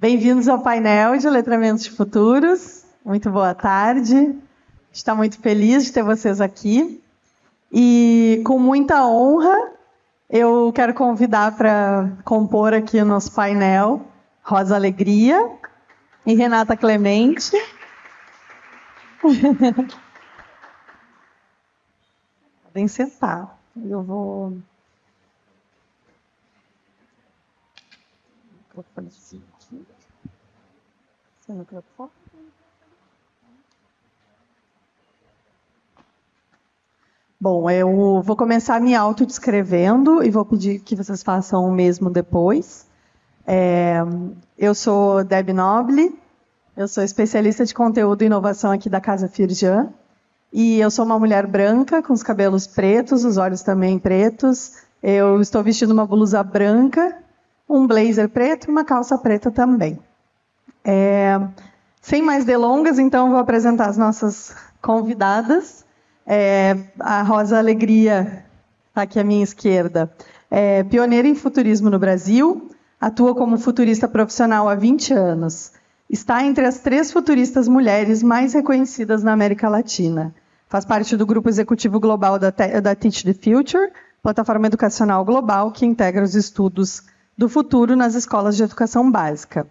Bem-vindos ao painel de Letramentos Futuros. Muito boa tarde. A gente está muito feliz de ter vocês aqui. E com muita honra, eu quero convidar para compor aqui o nosso painel Rosa Alegria e Renata Clemente. Podem sentar. Eu vou aparecer aqui. Seu microfone. Bom, eu vou começar me autodescrevendo e vou pedir que vocês façam o mesmo depois. Eu sou Deb Noble, eu sou especialista de conteúdo e inovação aqui da Casa Firjan. E eu sou uma mulher branca, com os cabelos pretos, os olhos também pretos. Eu estou vestindo uma blusa branca, um blazer preto e uma calça preta também. Sem mais delongas, então, vou apresentar as nossas convidadas. A Rosa Alegria, está aqui à minha esquerda, é pioneira em futurismo no Brasil, atua como futurista profissional há 20 anos. Está entre as 3 futuristas mulheres mais reconhecidas na América Latina. Faz parte do grupo executivo global da Teach the Future, plataforma educacional global que integra os estudos do futuro nas escolas de educação básica.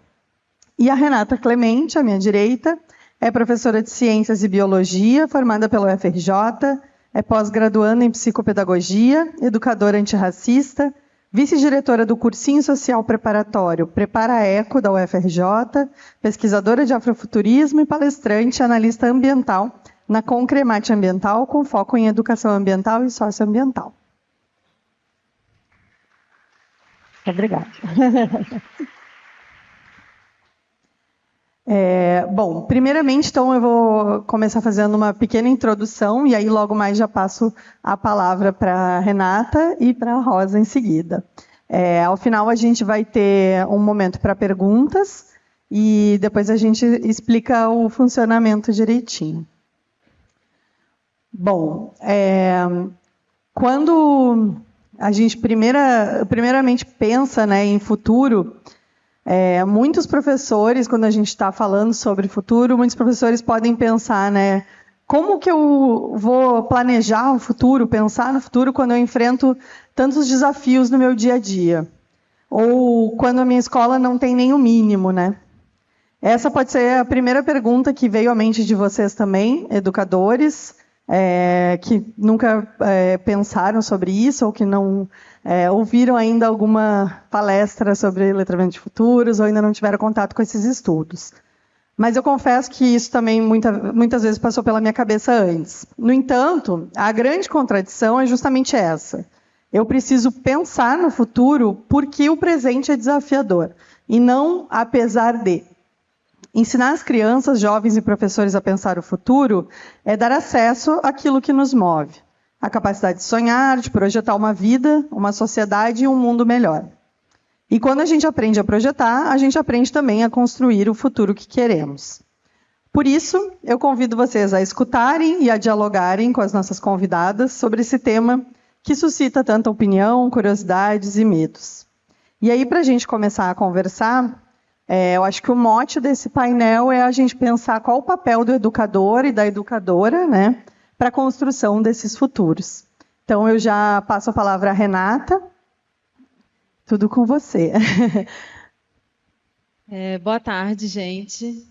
E a Renata Clemente, à minha direita, é professora de Ciências e Biologia, formada pelo UFRJ, é pós-graduanda em Psicopedagogia, educadora antirracista, vice-diretora do Cursinho Social Preparatório Prepara Eco, da UFRJ, pesquisadora de afrofuturismo e palestrante analista ambiental na Concremate Ambiental, com foco em educação ambiental e socioambiental. Obrigada. Bom, primeiramente, então, eu vou começar fazendo uma pequena introdução e aí logo mais já passo a palavra para a Renata e para a Rosa em seguida. Ao final, a gente vai ter um momento para perguntas e depois a gente explica o funcionamento direitinho. Bom, quando a gente primeiramente pensa, né, em futuro, muitos professores, quando a gente está falando sobre futuro, muitos professores podem pensar, né, como que eu vou planejar o futuro, pensar no futuro quando eu enfrento tantos desafios no meu dia a dia? Ou quando a minha escola não tem nem o mínimo, né? Essa pode ser a primeira pergunta que veio à mente de vocês também, educadores, que nunca pensaram sobre isso ou que não ouviram ainda alguma palestra sobre letramento de futuros ou ainda não tiveram contato com esses estudos. Mas eu confesso que isso também muitas vezes passou pela minha cabeça antes. No entanto, a grande contradição é justamente essa. Eu preciso pensar no futuro porque o presente é desafiador e não apesar de. Ensinar as crianças, jovens e professores a pensar o futuro é dar acesso àquilo que nos move. A capacidade de sonhar, de projetar uma vida, uma sociedade e um mundo melhor. E quando a gente aprende a projetar, a gente aprende também a construir o futuro que queremos. Por isso, eu convido vocês a escutarem e a dialogarem com as nossas convidadas sobre esse tema que suscita tanta opinião, curiosidades e medos. E aí, para a gente começar a conversar, eu acho que o mote desse painel é a gente pensar qual o papel do educador e da educadora, né, para a construção desses futuros. Então, eu já passo a palavra à Renata. Tudo com você. Boa tarde, gente.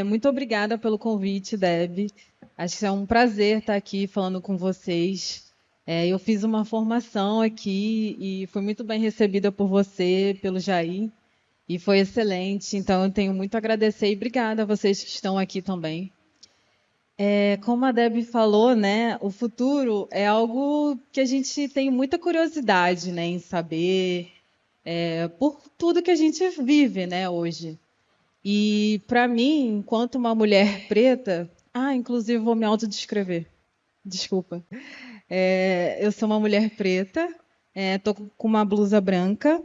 Muito obrigada pelo convite, Deb. Acho que é um prazer estar aqui falando com vocês. Eu fiz uma formação aqui e fui muito bem recebida por você, pelo Jair. E foi excelente, então eu tenho muito a agradecer e obrigada a vocês que estão aqui também. Como a Deb falou, né, o futuro é algo que a gente tem muita curiosidade, né, em saber, por tudo que a gente vive, né, hoje. E para mim, enquanto uma mulher preta, inclusive vou me autodescrever, desculpa. Eu sou uma mulher preta, estou com uma blusa branca,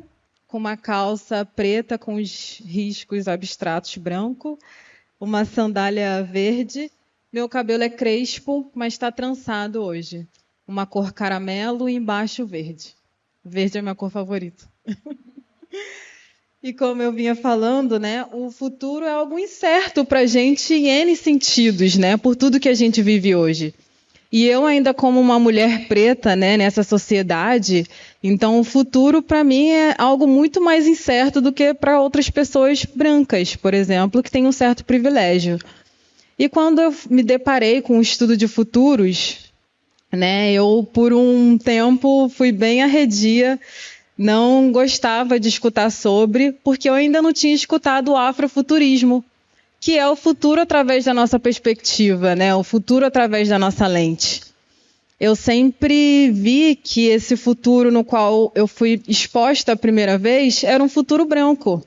com uma calça preta com os riscos abstratos branco, uma sandália verde. Meu cabelo é crespo, mas está trançado hoje. Uma cor caramelo e embaixo verde. Verde é minha cor favorita. E como eu vinha falando, né, o futuro é algo incerto para a gente em N sentidos, né, por tudo que a gente vive hoje. E eu ainda como uma mulher preta, né, nessa sociedade, então o futuro para mim é algo muito mais incerto do que para outras pessoas brancas, por exemplo, que têm um certo privilégio. E quando eu me deparei com o estudo de futuros, né, eu por um tempo fui bem arredia, não gostava de escutar sobre, porque eu ainda não tinha escutado o afrofuturismo, que é o futuro através da nossa perspectiva, né? O futuro através da nossa lente. Eu sempre vi que esse futuro no qual eu fui exposta a primeira vez era um futuro branco.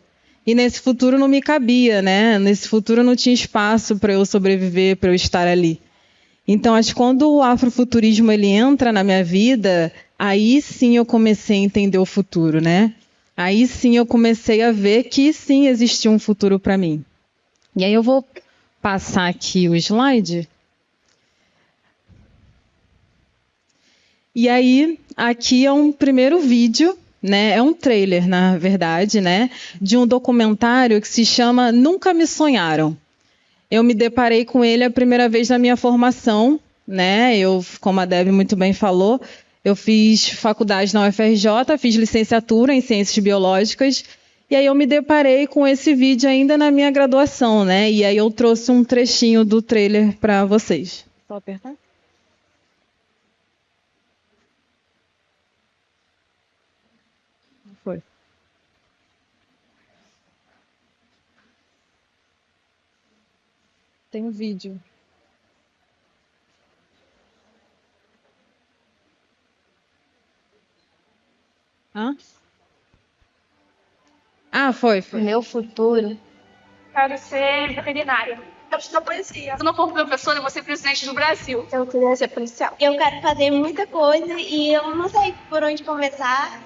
E nesse futuro não me cabia, né? Nesse futuro não tinha espaço para eu sobreviver, para eu estar ali. Então, acho que quando o afrofuturismo ele entra na minha vida, aí sim eu comecei a entender o futuro, né? Aí sim eu comecei a ver que sim existia um futuro para mim. E aí eu vou passar aqui o slide. E aí, aqui é um primeiro vídeo, né? É um trailer, na verdade, né? De um documentário que se chama Nunca Me Sonharam. Eu me deparei com ele a primeira vez na minha formação, né? Eu, como a Deb muito bem falou, eu fiz faculdade na UFRJ, fiz licenciatura em Ciências Biológicas, e aí eu me deparei com esse vídeo ainda na minha graduação, né? E aí eu trouxe um trechinho do trailer para vocês. Só apertar? Foi. Tem um vídeo. Hã? Ah, foi. Meu futuro. Quero ser veterinária. Eu estudo poesia. Se não for professora, eu vou ser presidente do Brasil. Eu queria ser policial. Eu quero fazer muita coisa e eu não sei por onde começar.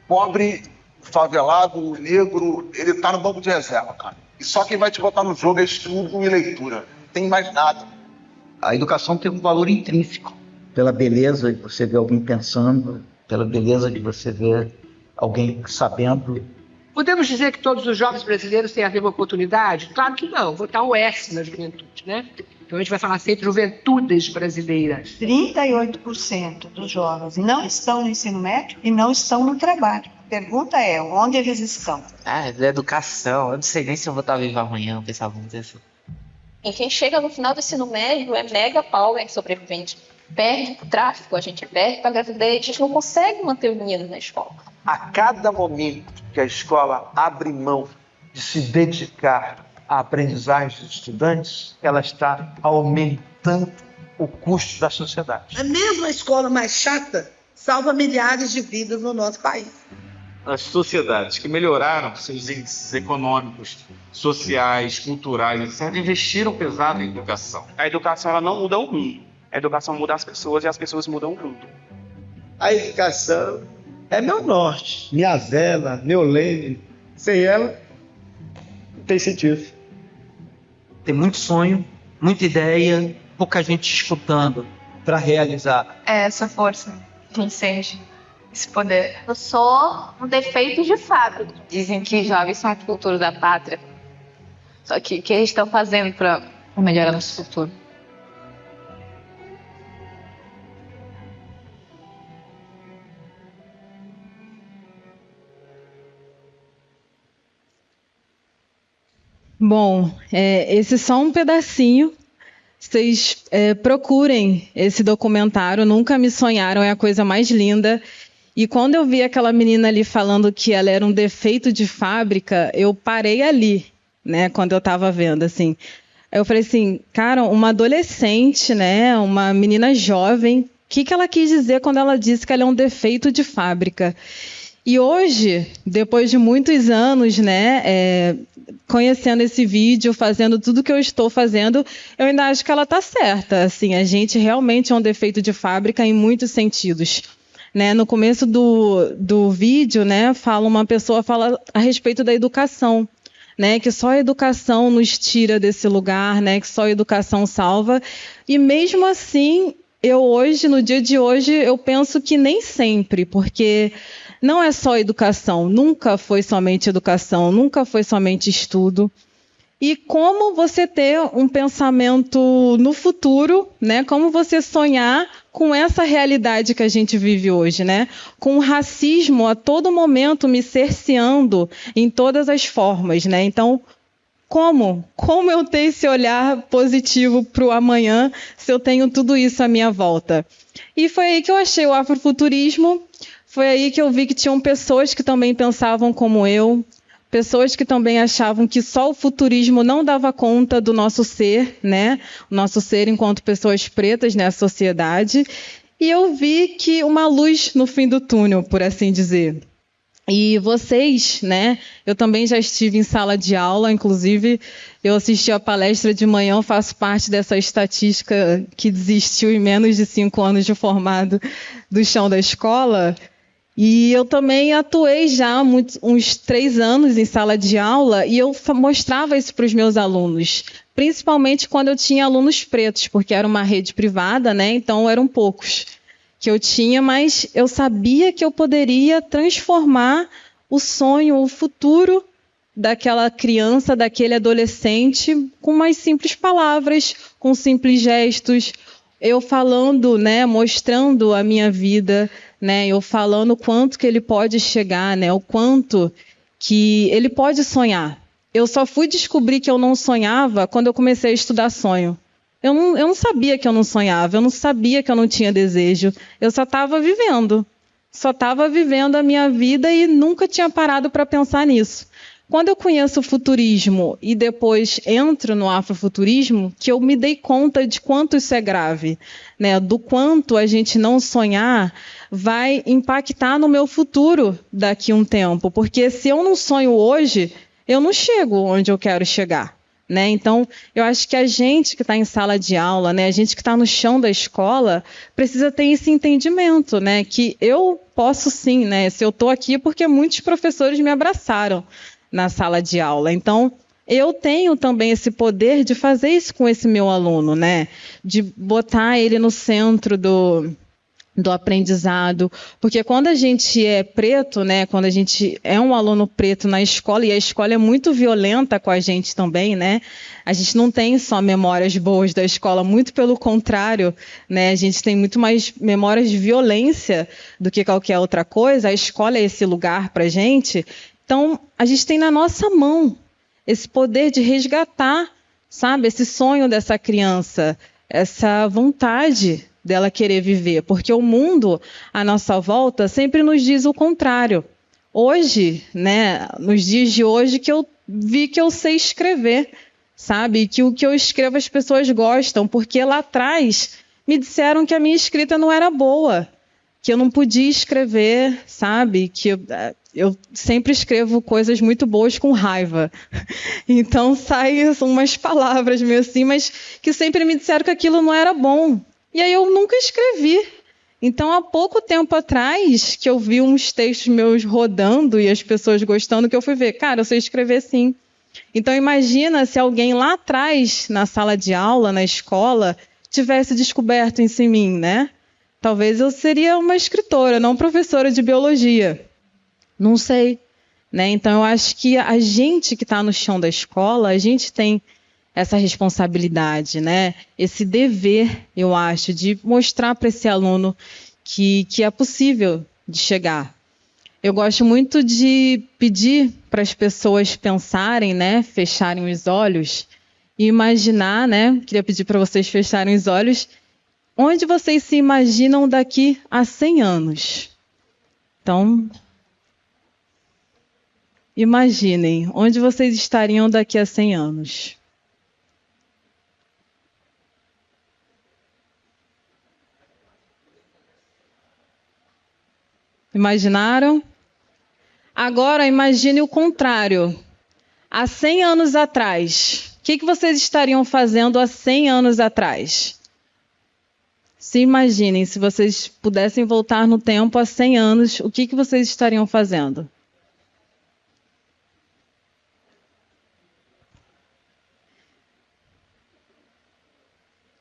Pobre, favelado, negro, ele tá no banco de reserva, cara. E só quem vai te botar no jogo é estudo e leitura. Não tem mais nada. A educação tem um valor intrínseco. Pela beleza de você ver alguém pensando, pela beleza de você ver alguém sabendo. Podemos dizer que todos os jovens brasileiros têm a mesma oportunidade? Claro que não. Vou botar um S na juventude, né? Então a gente vai falar sempre juventudes brasileiras. 38% dos jovens não estão no ensino médio e não estão no trabalho. A pergunta é, onde eles estão? Da educação. Eu não sei nem se eu vou estar vivo amanhã, eu pensava muito assim. E quem chega no final do ensino médio é mega power sobrevivente. Perde para o tráfico, a gente perde para a gravidez, a gente não consegue manter o menino na escola. A cada momento que a escola abre mão de se dedicar à aprendizagem dos estudantes, ela está aumentando o custo da sociedade. A mesma escola mais chata salva milhares de vidas no nosso país. As sociedades que melhoraram seus índices econômicos, sociais, culturais, etc., investiram pesado em educação. A educação ela não muda o mundo. A educação muda as pessoas e as pessoas mudam o mundo. A educação é meu norte, minha vela, meu leme. Sem ela, não tem sentido. Tem muito sonho, muita ideia, pouca gente escutando para realizar. É essa força que incende esse poder. Eu sou um defeito de fábrica. Dizem que jovens são o futuro da pátria. Só que o que eles estão fazendo para melhorar nosso futuro? Bom, esse é só um pedacinho. Vocês procurem esse documentário, Nunca Me Sonharam, é a coisa mais linda. E quando eu vi aquela menina ali falando que ela era um defeito de fábrica, eu parei ali, né, quando eu estava vendo, assim. Eu falei assim, cara, uma adolescente, né, uma menina jovem, o que ela quis dizer quando ela disse que ela é um defeito de fábrica? E hoje, depois de muitos anos, né, conhecendo esse vídeo, fazendo tudo que eu estou fazendo, eu ainda acho que ela está certa. Assim, a gente realmente é um defeito de fábrica em muitos sentidos. Né? No começo do vídeo, né, uma pessoa fala a respeito da educação, né, que só a educação nos tira desse lugar, né, que só a educação salva. E mesmo assim, no dia de hoje, eu penso que nem sempre, porque não é só educação, nunca foi somente educação, nunca foi somente estudo. E como você ter um pensamento no futuro, né? Como você sonhar com essa realidade que a gente vive hoje, né? Com o racismo a todo momento me cerceando em todas as formas, né? Então, como eu ter esse olhar positivo para o amanhã se eu tenho tudo isso à minha volta? E foi aí que eu achei o afrofuturismo, foi aí que eu vi que tinham pessoas que também pensavam como eu, pessoas que também achavam que só o futurismo não dava conta do nosso ser, né? O nosso ser enquanto pessoas pretas nessa sociedade. E eu vi que uma luz no fim do túnel, por assim dizer. E vocês, né? Eu também já estive em sala de aula, inclusive eu assisti a palestra de manhã, eu faço parte dessa estatística que desistiu em menos de 5 anos de formado do chão da escola. E eu também atuei já uns 3 anos em sala de aula e eu mostrava isso para os meus alunos, principalmente quando eu tinha alunos pretos, porque era uma rede privada, né? Então eram poucos que eu tinha, mas eu sabia que eu poderia transformar o sonho, o futuro daquela criança, daquele adolescente, com umas simples palavras, com simples gestos, eu falando, né, mostrando a minha vida, né, eu falando o quanto que ele pode chegar, né, o quanto que ele pode sonhar. Eu só fui descobrir que eu não sonhava quando eu comecei a estudar sonho. Eu não sabia que eu não sonhava, eu não sabia que eu não tinha desejo, eu só estava vivendo. Só estava vivendo a minha vida e nunca tinha parado para pensar nisso. Quando eu conheço o futurismo e depois entro no afrofuturismo, que eu me dei conta de quanto isso é grave, né? Do quanto a gente não sonhar vai impactar no meu futuro daqui a um tempo. Porque se eu não sonho hoje, eu não chego onde eu quero chegar. Né? Então, eu acho que a gente que está em sala de aula, né, a gente que está no chão da escola, precisa ter esse entendimento, né, que eu posso sim, né, se eu estou aqui porque muitos professores me abraçaram na sala de aula. Então, eu tenho também esse poder de fazer isso com esse meu aluno, né, de botar ele no centro do aprendizado, porque quando a gente é preto, né, quando a gente é um aluno preto na escola, e a escola é muito violenta com a gente também, né, a gente não tem só memórias boas da escola, muito pelo contrário, né, a gente tem muito mais memórias de violência do que qualquer outra coisa, a escola é esse lugar para a gente, então a gente tem na nossa mão esse poder de resgatar, sabe, esse sonho dessa criança, essa vontade dela querer viver, porque o mundo à nossa volta sempre nos diz o contrário. Hoje, né, nos dias de hoje, que eu vi que eu sei escrever, sabe, que o que eu escrevo as pessoas gostam, porque lá atrás me disseram que a minha escrita não era boa, que eu não podia escrever, sabe, que eu sempre escrevo coisas muito boas com raiva. Então saem umas palavras meio assim, mas que sempre me disseram que aquilo não era bom. E aí eu nunca escrevi. Então, há pouco tempo atrás, que eu vi uns textos meus rodando e as pessoas gostando, que eu fui ver, cara, eu sei escrever sim. Então, imagina se alguém lá atrás, na sala de aula, na escola, tivesse descoberto isso em mim, né? Talvez eu seria uma escritora, não professora de biologia. Não sei. Né? Então, eu acho que a gente que está no chão da escola, a gente tem essa responsabilidade, né? Esse dever, eu acho, de mostrar para esse aluno que é possível de chegar. Eu gosto muito de pedir para as pessoas pensarem, né? Fecharem os olhos e imaginar, né? Queria pedir para vocês fecharem os olhos. Onde vocês se imaginam daqui a 100 anos? Então, imaginem, onde vocês estariam daqui a 100 anos? Imaginaram? Agora imagine o contrário. Há 100 anos atrás, o que vocês estariam fazendo há 100 anos atrás? Se imaginem, se vocês pudessem voltar no tempo há 100 anos, o que vocês estariam fazendo?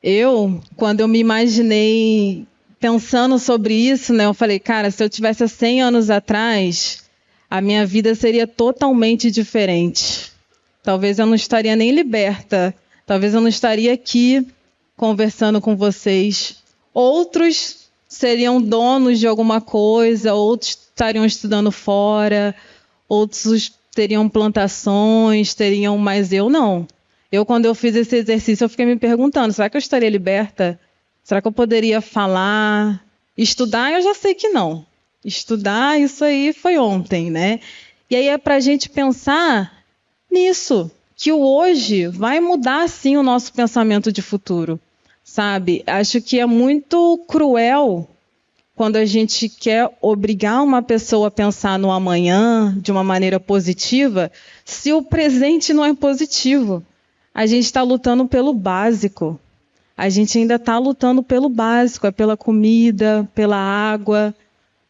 Eu, quando eu me imaginei pensando sobre isso, né, eu falei, cara, se eu tivesse há 100 anos atrás, a minha vida seria totalmente diferente. Talvez eu não estaria nem liberta, talvez eu não estaria aqui conversando com vocês. Outros seriam donos de alguma coisa, outros estariam estudando fora, outros teriam plantações, mas eu não. Eu, quando eu fiz esse exercício, eu fiquei me perguntando, será que eu estaria liberta? Será que eu poderia falar? Estudar, eu já sei que não. Estudar, isso aí foi ontem, né? E aí é para a gente pensar nisso, que o hoje vai mudar, sim, o nosso pensamento de futuro, sabe? Acho que é muito cruel quando a gente quer obrigar uma pessoa a pensar no amanhã de uma maneira positiva, se o presente não é positivo. A gente está lutando pelo básico. A gente ainda está lutando pelo básico, é pela comida, pela água,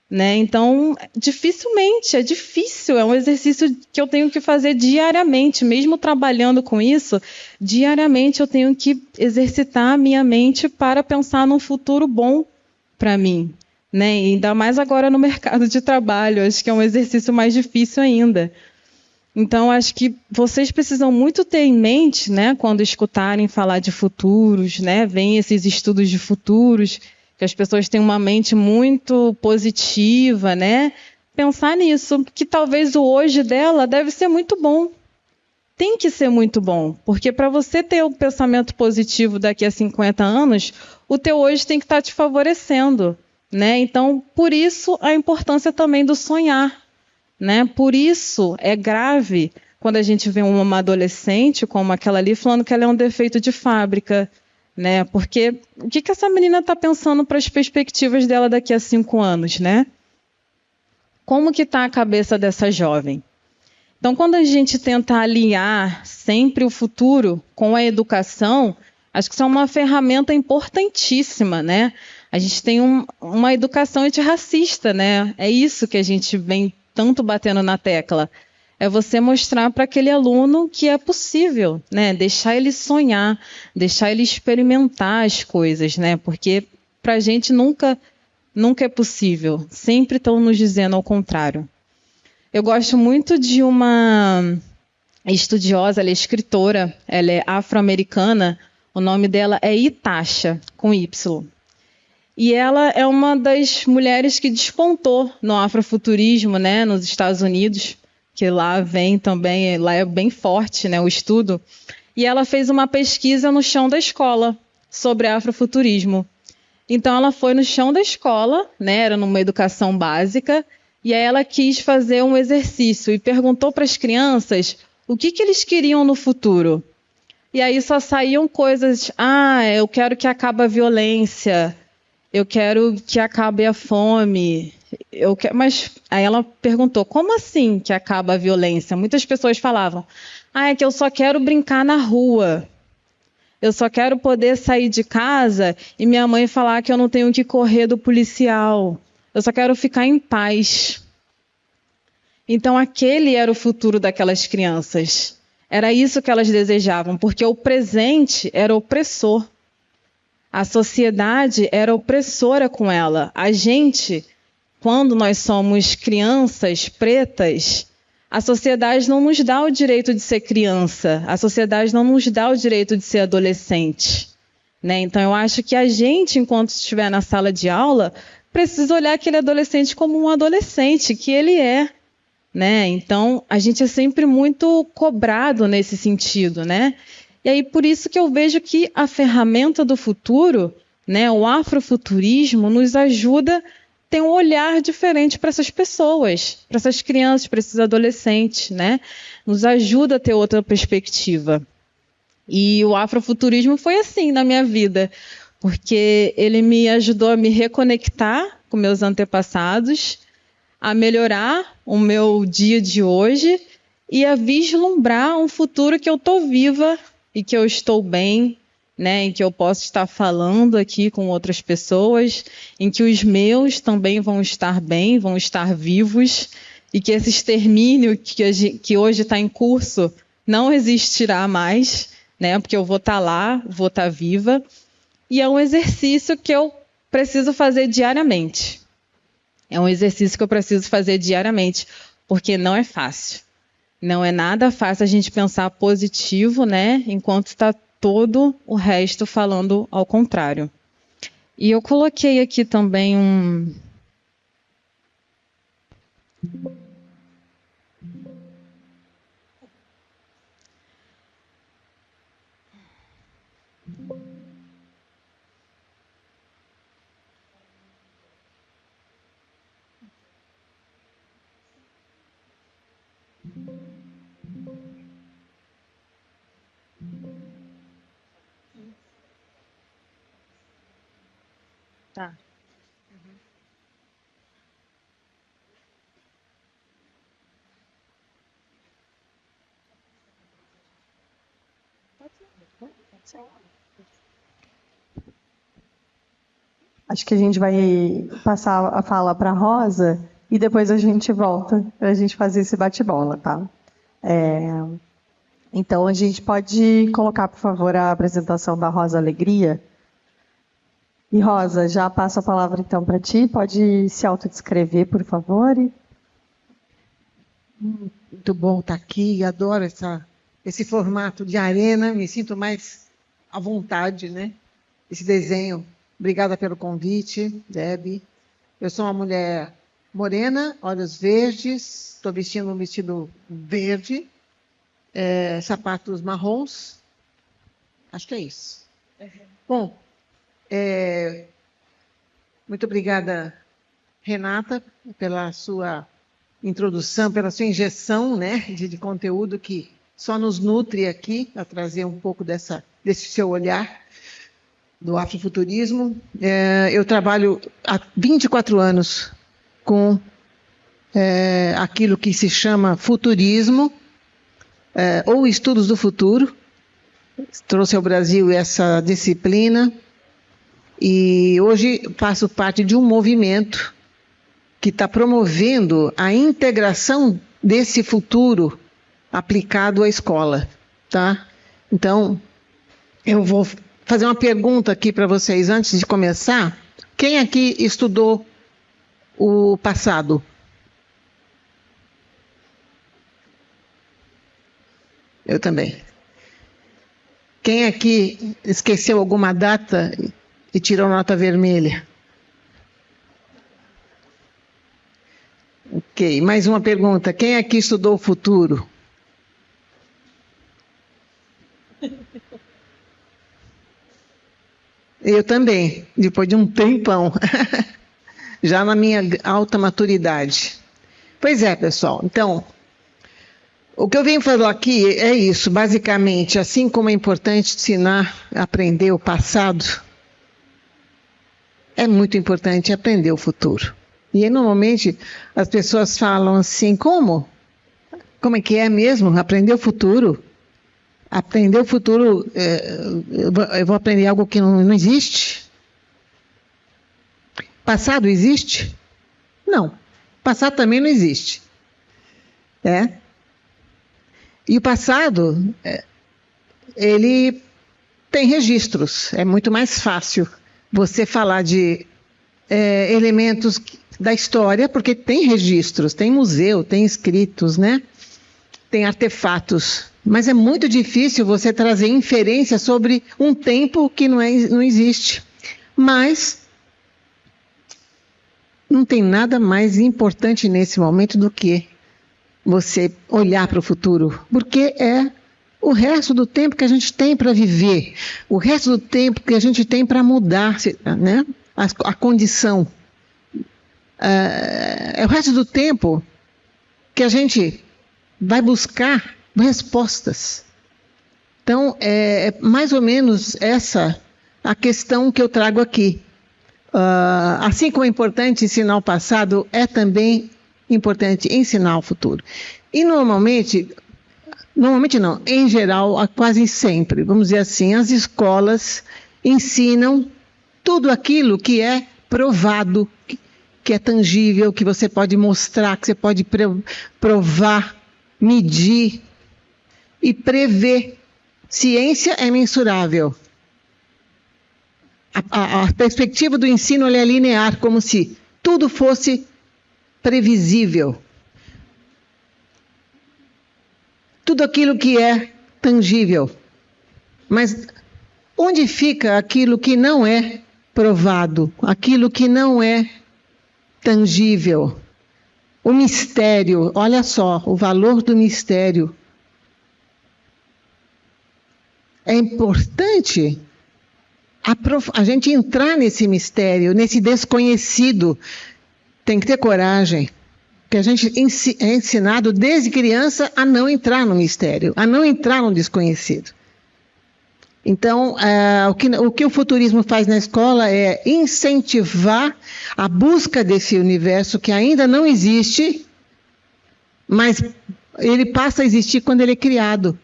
né? Então, dificilmente, é difícil, é um exercício que eu tenho que fazer diariamente, mesmo trabalhando com isso, diariamente eu tenho que exercitar a minha mente para pensar num futuro bom para mim, né? E ainda mais agora no mercado de trabalho, acho que é um exercício mais difícil ainda. Então, acho que vocês precisam muito ter em mente, né, quando escutarem falar de futuros, né, vem esses estudos de futuros, que as pessoas têm uma mente muito positiva, né, pensar nisso, que talvez o hoje dela deve ser muito bom. Tem que ser muito bom, porque para você ter um pensamento positivo daqui a 50 anos, o teu hoje tem que estar te favorecendo, né? Então, por isso, a importância também do sonhar. Né? Por isso é grave quando a gente vê uma adolescente como aquela ali falando que ela é um defeito de fábrica, né? Porque o que essa menina está pensando para as perspectivas dela daqui a 5 anos, né? Como que está a cabeça dessa jovem? Então, quando a gente tenta alinhar sempre o futuro com a educação, acho que isso é uma ferramenta importantíssima, né? A gente tem uma educação antirracista, né? É isso que a gente vem tanto batendo na tecla, é você mostrar para aquele aluno que é possível, né? Deixar ele sonhar, deixar ele experimentar as coisas, né? Porque para a gente nunca é possível, sempre estão nos dizendo ao contrário. Eu gosto muito de uma estudiosa, ela é escritora, ela é afro-americana, o nome dela é Ytasha, com Y. E ela é uma das mulheres que despontou no afrofuturismo, né, nos Estados Unidos, que lá vem também, lá é bem forte, né, o estudo. E ela fez uma pesquisa no chão da escola sobre afrofuturismo. Então ela foi no chão da escola, né, era numa educação básica, e aí ela quis fazer um exercício e perguntou para as crianças o que eles queriam no futuro. E aí só saíam coisas, eu quero que acabe a violência, eu quero que acabe a fome. Mas aí ela perguntou, como assim que acaba a violência? Muitas pessoas falavam, é que eu só quero brincar na rua. Eu só quero poder sair de casa e minha mãe falar que eu não tenho que correr do policial. Eu só quero ficar em paz. Então aquele era o futuro daquelas crianças. Era isso que elas desejavam, porque o presente era opressor. A sociedade era opressora com ela. A gente, quando nós somos crianças pretas, a sociedade não nos dá o direito de ser criança. A sociedade não nos dá o direito de ser adolescente, né? Então, eu acho que a gente, enquanto estiver na sala de aula, precisa olhar aquele adolescente como um adolescente, que ele é, né? Então, a gente é sempre muito cobrado nesse sentido, né? E aí, por isso que eu vejo que a ferramenta do futuro, né, o afrofuturismo, nos ajuda a ter um olhar diferente para essas pessoas, para essas crianças, para esses adolescentes, né? Nos ajuda a ter outra perspectiva. E o afrofuturismo foi assim na minha vida, porque ele me ajudou a me reconectar com meus antepassados, a melhorar o meu dia de hoje e a vislumbrar um futuro que eu estou viva e que eu estou bem, né, em que eu posso estar falando aqui com outras pessoas, em que os meus também vão estar bem, vão estar vivos, e que esse extermínio que hoje está em curso não existirá mais, né, porque eu vou estar lá, vou estar viva. E é um exercício que eu preciso fazer diariamente. É um exercício que eu preciso fazer diariamente, porque não é fácil. Não é nada fácil a gente pensar positivo, né? Enquanto está todo o resto falando ao contrário. E eu coloquei aqui também um... Tá. Acho que a gente vai passar a fala para a Rosa e depois a gente volta para a gente fazer esse bate-bola, tá? Então, a gente pode colocar, por favor, a apresentação da Rosa Alegria. E, Rosa, já passo a palavra, então, para ti. Pode se autodescrever, por favor. Muito bom estar aqui. Adoro esse formato de arena. Me sinto mais à vontade, né? Esse desenho. Obrigada pelo convite, Debbie. Eu sou uma mulher morena, olhos verdes. Estou vestindo um vestido verde. Sapatos marrons. Acho que é isso. Bom, muito obrigada, Renata, pela sua introdução, pela sua injeção, né, de conteúdo que só nos nutre aqui, a trazer um pouco desse seu olhar do afrofuturismo. Eu trabalho há 24 anos com aquilo que se chama futurismo, ou estudos do futuro. Trouxe ao Brasil essa disciplina e hoje faço parte de um movimento que está promovendo a integração desse futuro aplicado à escola, tá? Então, eu vou fazer uma pergunta aqui para vocês antes de começar. Quem aqui estudou o passado? Eu também. Quem aqui esqueceu alguma data e tirou nota vermelha? Ok, mais uma pergunta. Quem aqui estudou o futuro? Eu também, depois de um tempão, já na minha alta maturidade. Pois é, pessoal. Então, o que eu venho falar aqui é isso, basicamente, assim como é importante ensinar, aprender o passado, é muito importante aprender o futuro. E aí, normalmente, as pessoas falam assim, como? Como é que é mesmo? Aprender o futuro? Aprender o futuro, eu vou aprender algo que não existe? Passado existe? Não. Passado também não existe. E o passado, ele tem registros. É muito mais fácil você falar de elementos da história, porque tem registros, tem museu, tem escritos, né? Tem artefatos. Mas é muito difícil você trazer inferência sobre um tempo que não existe. Mas não tem nada mais importante nesse momento do que você olhar para o futuro, porque é o resto do tempo que a gente tem para viver, o resto do tempo que a gente tem para mudar, né, a condição. É o resto do tempo que a gente vai buscar respostas. Então, é mais ou menos essa a questão que eu trago aqui. Assim como é importante ensinar o passado, é também importante ensinar o futuro. E normalmente não, em geral, quase sempre, vamos dizer assim, as escolas ensinam tudo aquilo que é provado, que é tangível, que você pode mostrar, que você pode provar, medir e prever. Ciência é mensurável. a perspectiva do ensino é linear, como se tudo fosse previsível. Tudo aquilo que é tangível. Mas onde fica aquilo que não é provado, aquilo que não é tangível? O mistério, olha só, o valor do mistério. É importante a gente entrar nesse mistério, nesse desconhecido. Tem que ter coragem, porque a gente é ensinado desde criança a não entrar no mistério, a não entrar no desconhecido. Então, o que o futurismo faz na escola é incentivar a busca desse universo que ainda não existe, mas ele passa a existir quando ele é criado.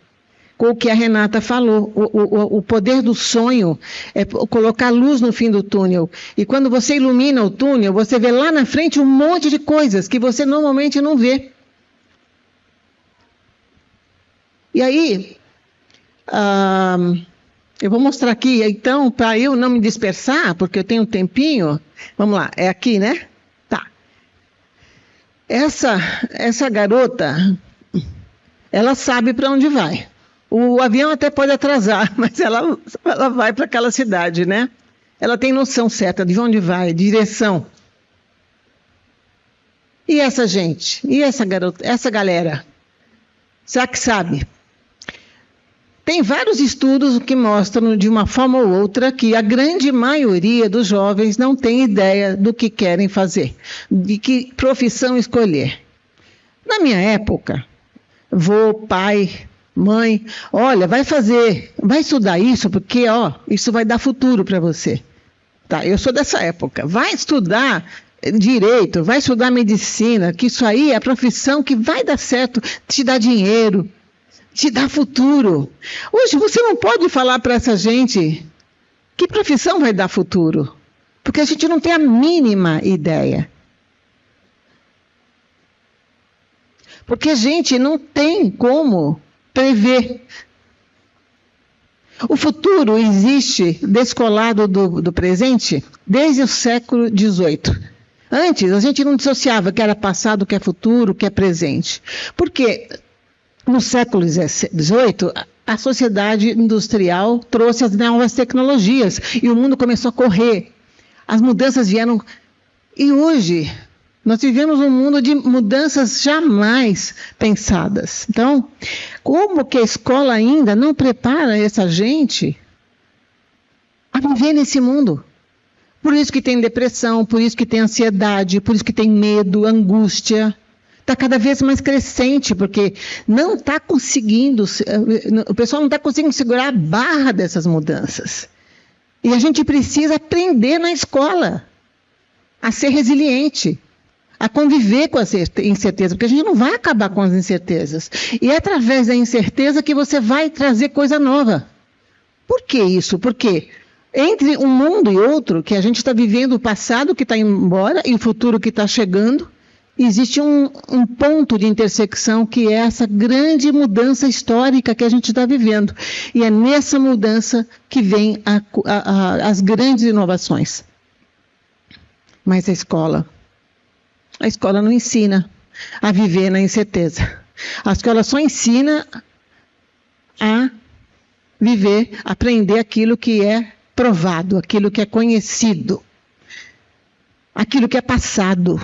Com o que a Renata falou, o poder do sonho é colocar luz no fim do túnel. E quando você ilumina o túnel, você vê lá na frente um monte de coisas que você normalmente não vê. E aí, eu vou mostrar aqui, então, para eu não me dispersar, porque eu tenho um tempinho. Vamos lá, é aqui, né? Tá. Essa garota, ela sabe para onde vai. O avião até pode atrasar, mas ela vai para aquela cidade, né? Ela tem noção certa de onde vai, direção. E essa gente? E essa garota, essa galera? Será que sabe? Tem vários estudos que mostram, de uma forma ou outra, que a grande maioria dos jovens não tem ideia do que querem fazer, de que profissão escolher. Na minha época, pai, mãe, olha, vai estudar isso, porque isso vai dar futuro para você. Tá, eu sou dessa época. Vai estudar direito, vai estudar medicina, que isso aí é a profissão que vai dar certo, te dá dinheiro, te dá futuro. Hoje você não pode falar para essa gente que profissão vai dar futuro, porque a gente não tem a mínima ideia. Porque a gente não tem como prever. O futuro existe descolado do presente desde o século XVIII. Antes, a gente não dissociava que era passado, que é futuro, que é presente. Porque no século XVIII, a sociedade industrial trouxe as novas tecnologias e o mundo começou a correr. As mudanças vieram. E hoje, nós vivemos um mundo de mudanças jamais pensadas. Então, como que a escola ainda não prepara essa gente a viver nesse mundo? Por isso que tem depressão, por isso que tem ansiedade, por isso que tem medo, angústia. Está cada vez mais crescente, porque não está conseguindo, o pessoal não está conseguindo segurar a barra dessas mudanças. E a gente precisa aprender na escola a ser resiliente, a conviver com a incerteza, porque a gente não vai acabar com as incertezas. E é através da incerteza que você vai trazer coisa nova. Por que isso? Porque entre um mundo e outro, que a gente está vivendo o passado que está indo embora e o futuro que está chegando, existe um ponto de intersecção que é essa grande mudança histórica que a gente está vivendo. E é nessa mudança que vem as grandes inovações. Mas a escola não ensina a viver na incerteza. A escola só ensina a viver, aprender aquilo que é provado, aquilo que é conhecido, aquilo que é passado.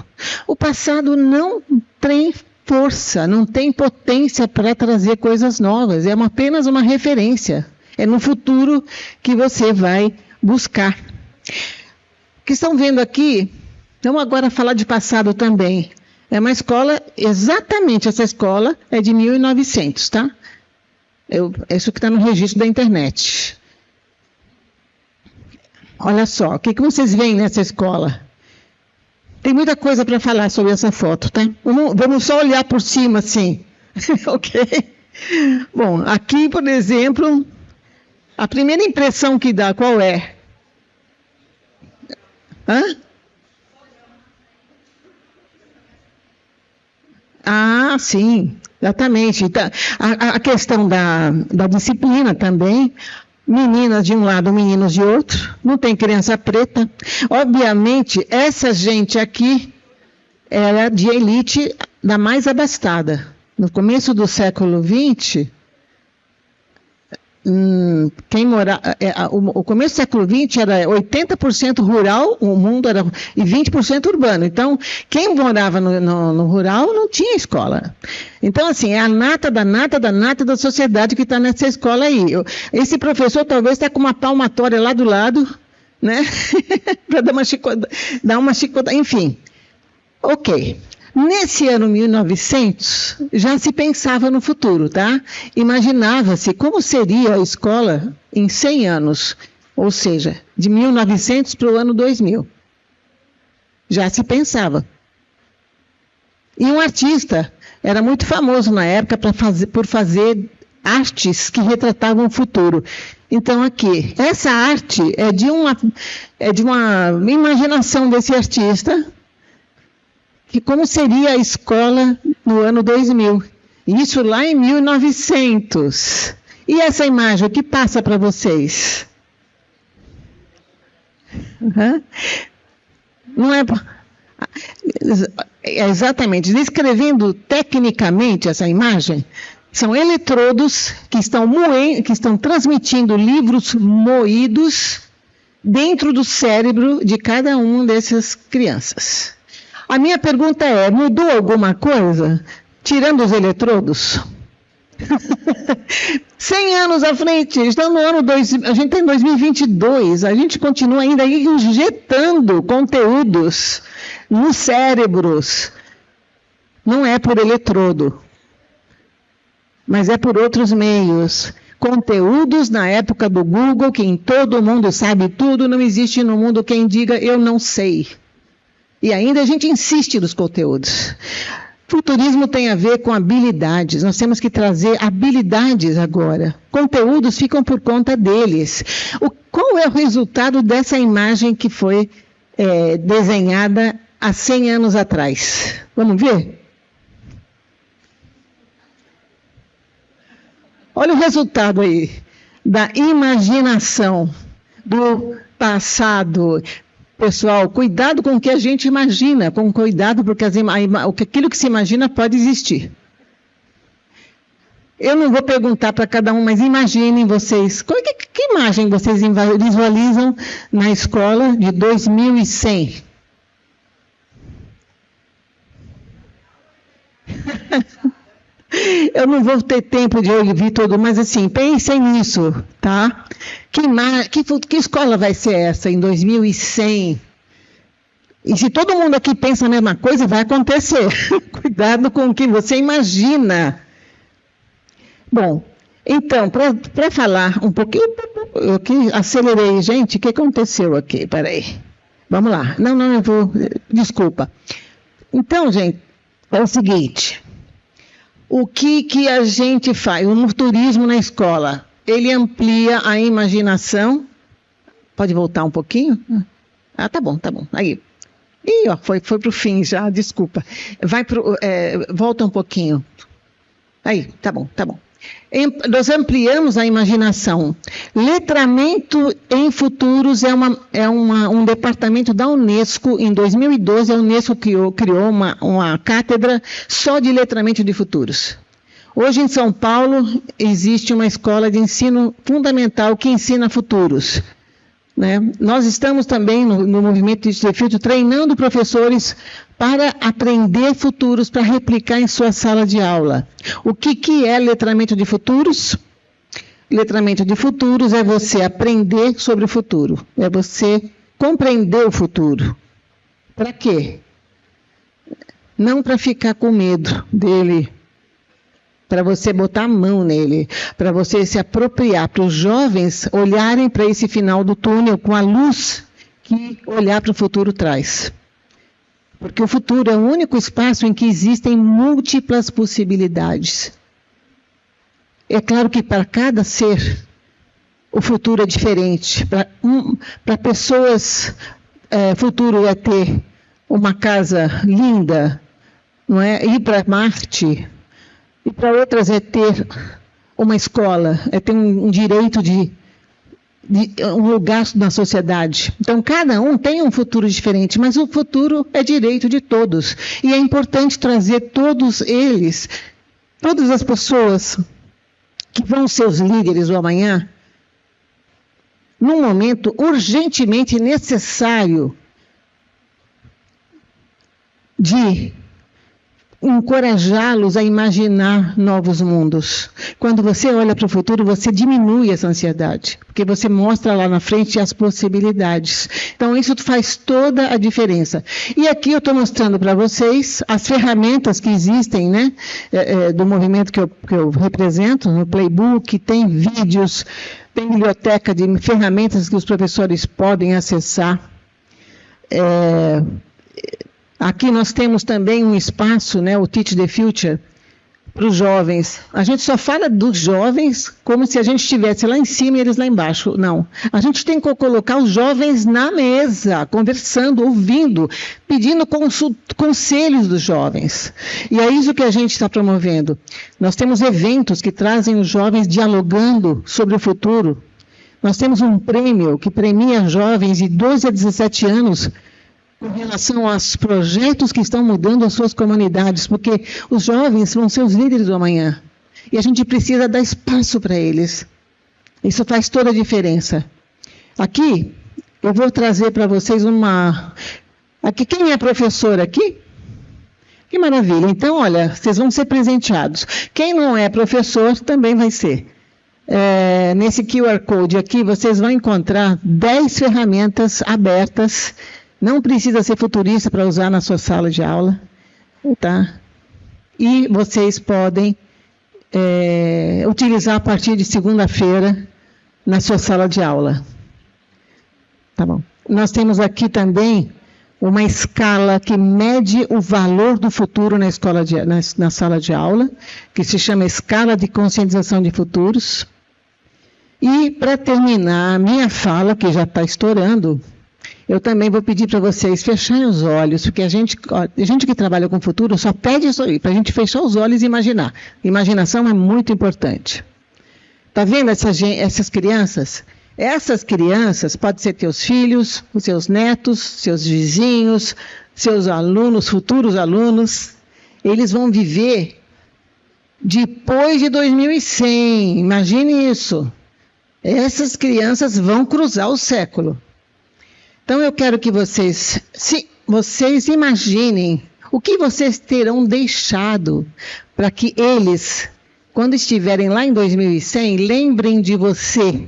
O passado não tem força, não tem potência para trazer coisas novas, é apenas uma referência. É no futuro que você vai buscar. O que estão vendo aqui, vamos agora falar de passado também. É uma escola, exatamente essa escola é de 1900, tá? Isso que está no registro da internet. Olha só, o que vocês veem nessa escola? Tem muita coisa para falar sobre essa foto, tá? Vamos só olhar por cima, assim. Ok? Bom, aqui, por exemplo, a primeira impressão que dá, qual é? Ah, sim, exatamente. A questão da disciplina também. meninas de um lado, meninos de outro, não tem criança preta. Obviamente, essa gente aqui era de elite da mais abastada. No começo do século XX, o começo do século XX era 80% rural, o mundo era, e 20% urbano. Então, quem morava no rural não tinha escola. Então, assim, é a nata da sociedade que está nessa escola aí. Esse professor talvez está com uma palmatória lá do lado, né? Para dar uma chicotada, enfim. Ok. Nesse ano 1900, já se pensava no futuro, tá? Imaginava-se como seria a escola em 100 anos, ou seja, de 1900 para o ano 2000. Já se pensava. E um artista era muito famoso na época por fazer artes que retratavam o futuro. Então, aqui, essa arte é de uma imaginação desse artista, que como seria a escola no ano 2000. Isso lá em 1900. E essa imagem, o que passa para vocês? Não é... Exatamente. Descrevendo tecnicamente essa imagem, são eletrodos que estão transmitindo livros moídos dentro do cérebro de cada uma dessas crianças. A minha pergunta é, mudou alguma coisa? Tirando os eletrodos? 100 anos à frente, estamos no ano a gente está em 2022, a gente continua ainda injetando conteúdos nos cérebros. Não é por eletrodo, mas é por outros meios. Conteúdos na época do Google, que em todo mundo sabe tudo, não existe no mundo quem diga eu não sei. E ainda a gente insiste nos conteúdos. Futurismo tem a ver com habilidades. Nós temos que trazer habilidades agora. Conteúdos ficam por conta deles. Qual é o resultado dessa imagem que foi desenhada há 100 anos atrás? Vamos ver? Olha o resultado aí da imaginação do passado. Pessoal, cuidado com o que a gente imagina, cuidado porque aquilo que se imagina pode existir. Eu não vou perguntar para cada um, mas imaginem vocês, que imagem vocês visualizam na escola de 2100? Eu não vou ter tempo de ouvir tudo, mas assim, pensem nisso, tá? Que escola vai ser essa em 2100? E se todo mundo aqui pensa a mesma coisa, vai acontecer. Cuidado com o que você imagina. Bom, então, para falar um pouquinho, eu aqui acelerei, gente, o que aconteceu aqui? Peraí, vamos lá. Não, eu vou, desculpa. Então, gente, é o seguinte... O que a gente faz? O futurismo na escola, ele amplia a imaginação. Pode voltar um pouquinho? Ah, tá bom. Aí. Ih, ó, foi para o fim já, desculpa. Volta um pouquinho. Aí, tá bom. Nós ampliamos a imaginação. Letramento em futuros é um departamento da Unesco. Em 2012, a Unesco criou uma cátedra só de letramento de futuros. Hoje, em São Paulo, existe uma escola de ensino fundamental que ensina futuros. Né? Nós estamos também, no movimento de filtro, treinando professores para aprender futuros, para replicar em sua sala de aula. O que é letramento de futuros? Letramento de futuros é você aprender sobre o futuro, é você compreender o futuro. Para quê? Não para ficar com medo dele, para você botar a mão nele, para você se apropriar, para os jovens olharem para esse final do túnel com a luz que olhar para o futuro traz. Porque o futuro é o único espaço em que existem múltiplas possibilidades. É claro que para cada ser, o futuro é diferente. Para pessoas, futuro é ter uma casa linda, não é? Ir para Marte. E para outras é ter uma escola, é ter um direito de um lugar na sociedade. Então, cada um tem um futuro diferente, mas o futuro é direito de todos. E é importante trazer todos eles, todas as pessoas que vão ser os líderes do amanhã, num momento urgentemente necessário de encorajá-los a imaginar novos mundos. Quando você olha para o futuro, você diminui essa ansiedade, porque você mostra lá na frente as possibilidades. Então, isso faz toda a diferença. E aqui eu estou mostrando para vocês as ferramentas que existem, né, do movimento que eu represento, no Playbook, tem vídeos, tem biblioteca de ferramentas que os professores podem acessar. Aqui nós temos também um espaço, né, o Teach the Future, para os jovens. A gente só fala dos jovens como se a gente estivesse lá em cima e eles lá embaixo. Não. A gente tem que colocar os jovens na mesa, conversando, ouvindo, pedindo conselhos dos jovens. E é isso que a gente está promovendo. Nós temos eventos que trazem os jovens dialogando sobre o futuro. Nós temos um prêmio que premia jovens de 12 a 17 anos com relação aos projetos que estão mudando as suas comunidades, porque os jovens vão ser os líderes do amanhã. E a gente precisa dar espaço para eles. Isso faz toda a diferença. Aqui, eu vou trazer para vocês Aqui, quem é professor aqui? Que maravilha. Então, olha, vocês vão ser presenteados. Quem não é professor, também vai ser. Nesse QR Code aqui, vocês vão encontrar 10 ferramentas abertas. Não precisa ser futurista para usar na sua sala de aula, tá? E vocês podem utilizar a partir de segunda-feira na sua sala de aula. Tá bom. Nós temos aqui também uma escala que mede o valor do futuro na sala de aula, que se chama Escala de Conscientização de Futuros. E, para terminar a minha fala, que já está estourando, eu também vou pedir para vocês fecharem os olhos, porque a gente que trabalha com o futuro só pede isso aí, para a gente fechar os olhos e imaginar. Imaginação é muito importante. Está vendo essas crianças? Essas crianças podem ser teus filhos, os seus netos, seus vizinhos, seus alunos, futuros alunos. Eles vão viver depois de 2100. Imagine isso. Essas crianças vão cruzar o século. Então, eu quero que vocês imaginem o que vocês terão deixado para que eles, quando estiverem lá em 2100, lembrem de você.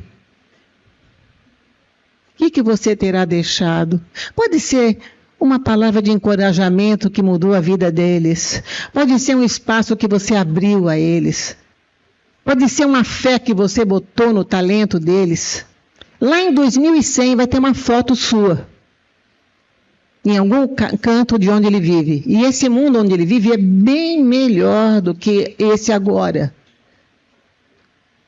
O que você terá deixado? Pode ser uma palavra de encorajamento que mudou a vida deles. Pode ser um espaço que você abriu a eles. Pode ser uma fé que você botou no talento deles. Lá em 2100 vai ter uma foto sua, em algum canto de onde ele vive. E esse mundo onde ele vive é bem melhor do que esse agora.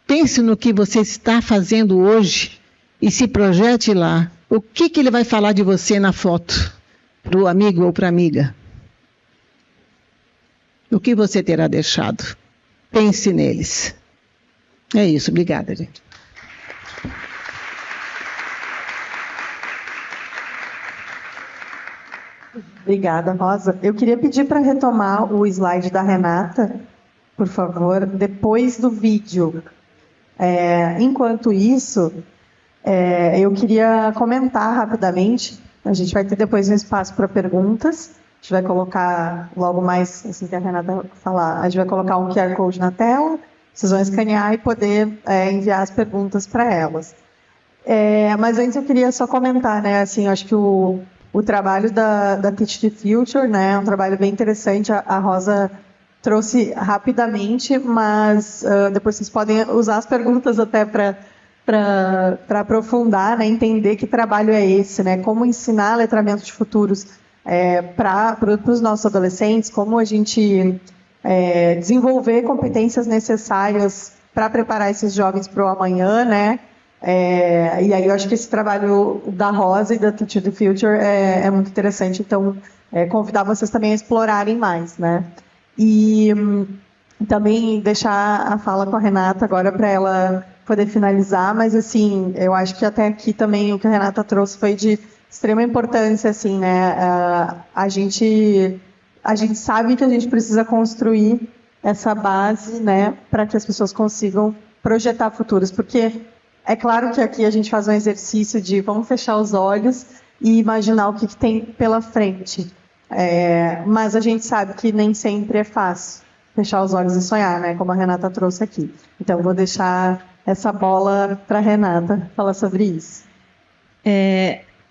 Pense no que você está fazendo hoje e se projete lá. O que ele vai falar de você na foto, para o amigo ou para a amiga? O que você terá deixado? Pense neles. É isso, obrigada, gente. Obrigada, Rosa. Eu queria pedir para retomar o slide da Renata, por favor, depois do vídeo. Enquanto isso, eu queria comentar rapidamente. A gente vai ter depois um espaço para perguntas. A gente vai colocar logo mais, assim que a Renata falar, a gente vai colocar um QR Code na tela, vocês vão escanear e poder enviar as perguntas para elas. Mas antes eu queria só comentar, né? Assim, eu acho que o trabalho da Teach the Future, né, é um trabalho bem interessante. A Rosa trouxe rapidamente, mas depois vocês podem usar as perguntas até para aprofundar, né, entender que trabalho é esse, né, como ensinar letramento de futuros para os nossos adolescentes, como a gente desenvolver competências necessárias para preparar esses jovens para o amanhã, né? E aí eu acho que esse trabalho da Rosa e da Teach the Future é muito interessante, então convidar vocês também a explorarem mais, né? E também deixar a fala com a Renata agora para ela poder finalizar, mas assim, eu acho que até aqui também o que a Renata trouxe foi de extrema importância, assim, né? A gente sabe que a gente precisa construir essa base, né, para que as pessoas consigam projetar futuros, porque é claro que aqui a gente faz um exercício de vamos fechar os olhos e imaginar o que tem pela frente, mas a gente sabe que nem sempre é fácil fechar os olhos e sonhar, né, como a Renata trouxe aqui. Então, eu vou deixar essa bola para a Renata falar sobre isso.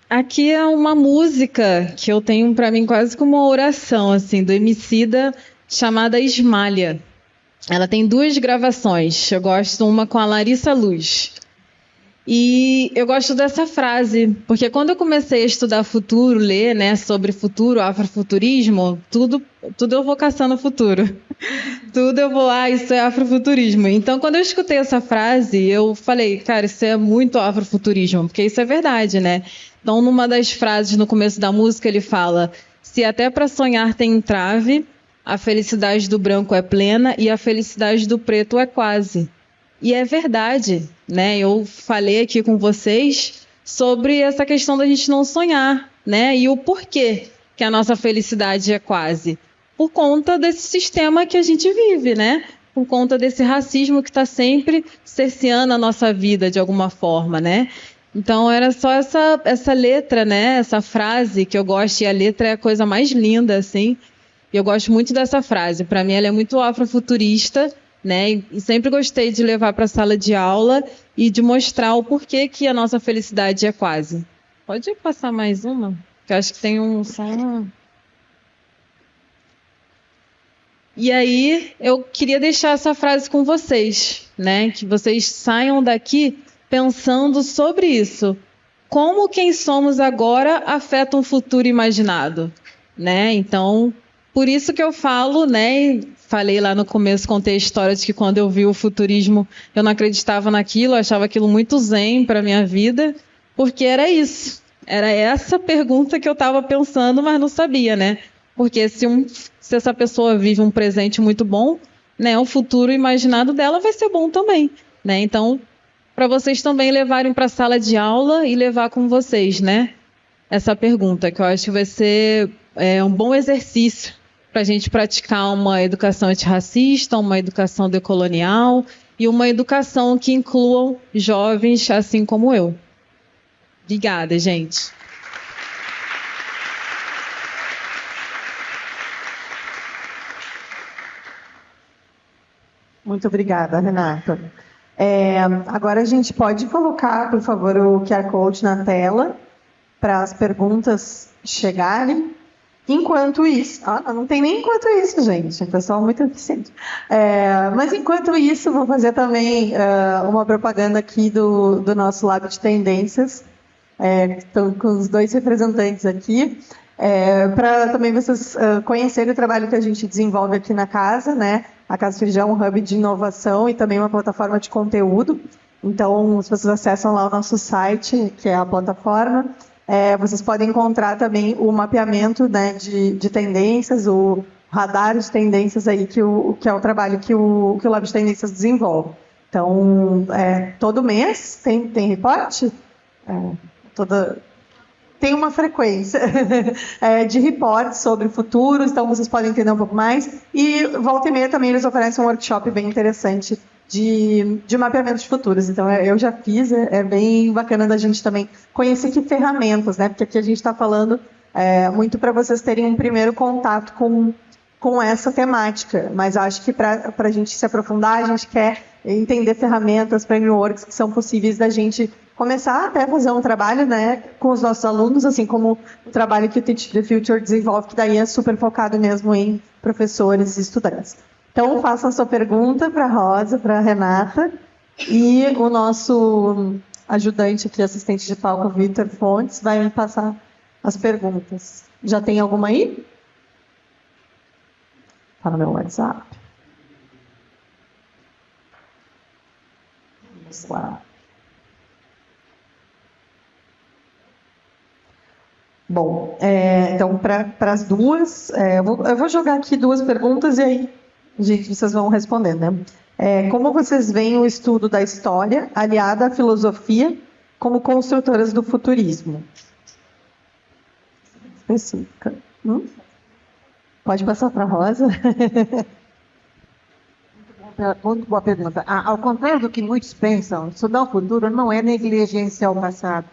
Aqui é uma música que eu tenho para mim quase como uma oração, assim, do Emicida, chamada Esmalha. Ela tem 2 gravações. Eu gosto uma com a Larissa Luz. E eu gosto dessa frase, porque quando eu comecei a estudar futuro, ler, né, sobre futuro, afrofuturismo, tudo eu vou caçando futuro. Tudo eu vou, isso é afrofuturismo. Então, quando eu escutei essa frase, eu falei, cara, isso é muito afrofuturismo, porque isso é verdade, né? Então, numa das frases no começo da música, ele fala: se até para sonhar tem entrave, a felicidade do branco é plena e a felicidade do preto é quase. E é verdade, né? Eu falei aqui com vocês sobre essa questão da gente não sonhar, né? E o porquê que a nossa felicidade é quase. Por conta desse sistema que a gente vive, né? Por conta desse racismo que está sempre cerceando a nossa vida de alguma forma, né? Então era só essa letra, né? Essa frase que eu gosto, e a letra é a coisa mais linda, assim. E eu gosto muito dessa frase. Para mim ela é muito afrofuturista, né? E sempre gostei de levar para a sala de aula e de mostrar o porquê que a nossa felicidade é quase. Pode passar mais uma? Que eu acho que tem um som. E aí eu queria deixar essa frase com vocês, né? Que vocês saiam daqui pensando sobre isso. Como quem somos agora afeta um futuro imaginado, né? Então, por isso que eu falo, né? Falei lá no começo, contei a história de que quando eu vi o futurismo, eu não acreditava naquilo, eu achava aquilo muito zen para a minha vida, porque era isso. Era essa pergunta que eu estava pensando, mas não sabia, né? Porque se essa pessoa vive um presente muito bom, né, o futuro imaginado dela vai ser bom também, né? Então, para vocês também levarem para a sala de aula e levar com vocês, né? Essa pergunta, que eu acho que vai ser um bom exercício para a gente praticar uma educação antirracista, uma educação decolonial e uma educação que incluam jovens assim como eu. Obrigada, gente. Muito obrigada, Renata. Agora a gente pode colocar, por favor, o QR Code na tela para as perguntas chegarem. Enquanto isso... não tem nem enquanto isso, gente. O pessoal é muito eficiente. Mas enquanto isso, vou fazer também uma propaganda aqui do nosso Lab de Tendências. Estão com os 2 representantes aqui. Para também vocês conhecerem o trabalho que a gente desenvolve aqui na casa, né? A Casa Feijão é um hub de inovação e também uma plataforma de conteúdo. Então, se vocês acessam lá o nosso site, que é a plataforma, vocês podem encontrar também o mapeamento, né, de tendências, o radar de tendências aí, que é o trabalho que o Lab de Tendências desenvolve. Então, todo mês tem reporte? Tem uma frequência de reportes sobre futuros, então vocês podem entender um pouco mais. E volta e meia também eles oferecem um workshop bem interessante de mapeamento de futuros. Então eu já fiz, é bem bacana da gente também conhecer que ferramentas, né? Porque aqui a gente está falando muito para vocês terem um primeiro contato com essa temática. Mas acho que para a gente se aprofundar, a gente quer entender ferramentas, frameworks que são possíveis da gente começar até a fazer um trabalho, né, com os nossos alunos, assim como o trabalho que o Teach the Future desenvolve, que daí é super focado mesmo em professores e estudantes. Então, façam a sua pergunta para a Rosa, para a Renata, e o nosso ajudante aqui, assistente de palco, Vitor Fontes, vai me passar as perguntas. Já tem alguma aí? Está no meu WhatsApp. Vamos lá. Bom, então, para as duas, eu vou jogar aqui 2 perguntas e aí, gente, vocês vão respondendo, né? Como vocês veem o estudo da história aliada à filosofia como construtoras do futurismo? Específica. Pode passar para a Rosa. Muito boa pergunta. Ao contrário do que muitos pensam, estudar o futuro não é negligenciar o passado.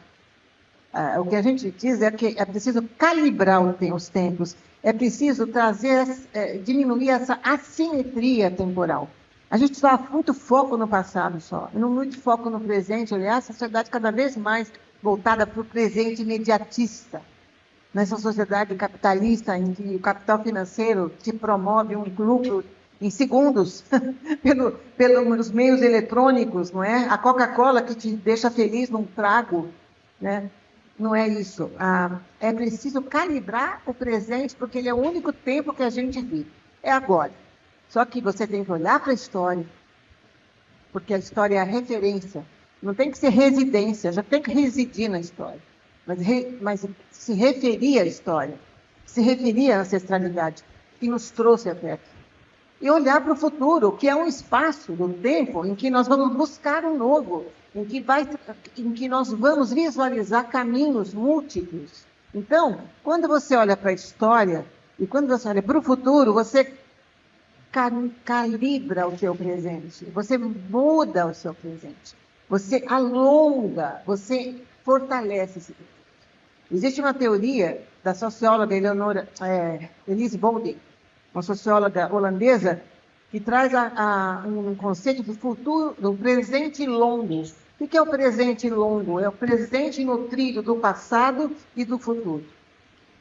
O que a gente diz é que é preciso calibrar os tempos, é preciso diminuir essa assimetria temporal. A gente dá muito foco no passado só, não muito foco no presente. Aliás, a sociedade cada vez mais voltada para o presente imediatista. Nessa sociedade capitalista, em que o capital financeiro te promove um lucro em segundos, pelos meios eletrônicos, não é? A Coca-Cola que te deixa feliz num trago, né? Não é isso. É preciso calibrar o presente, porque ele é o único tempo que a gente vive. É agora. Só que você tem que olhar para a história, porque a história é a referência. Não tem que ser residência, já tem que residir na história. Mas se referir à história, se referir à ancestralidade que nos trouxe até aqui. E olhar para o futuro, que é um espaço do tempo em que nós vamos buscar um novo, em que nós vamos visualizar caminhos múltiplos. Então, quando você olha para a história e quando você olha para o futuro, você calibra o seu presente, você muda o seu presente, você alonga, você fortalece esse presente. Existe uma teoria da socióloga Elise Bolden, uma socióloga holandesa, que traz um conceito do futuro, do presente longo. O que é o presente longo? É o presente nutrido do passado e do futuro.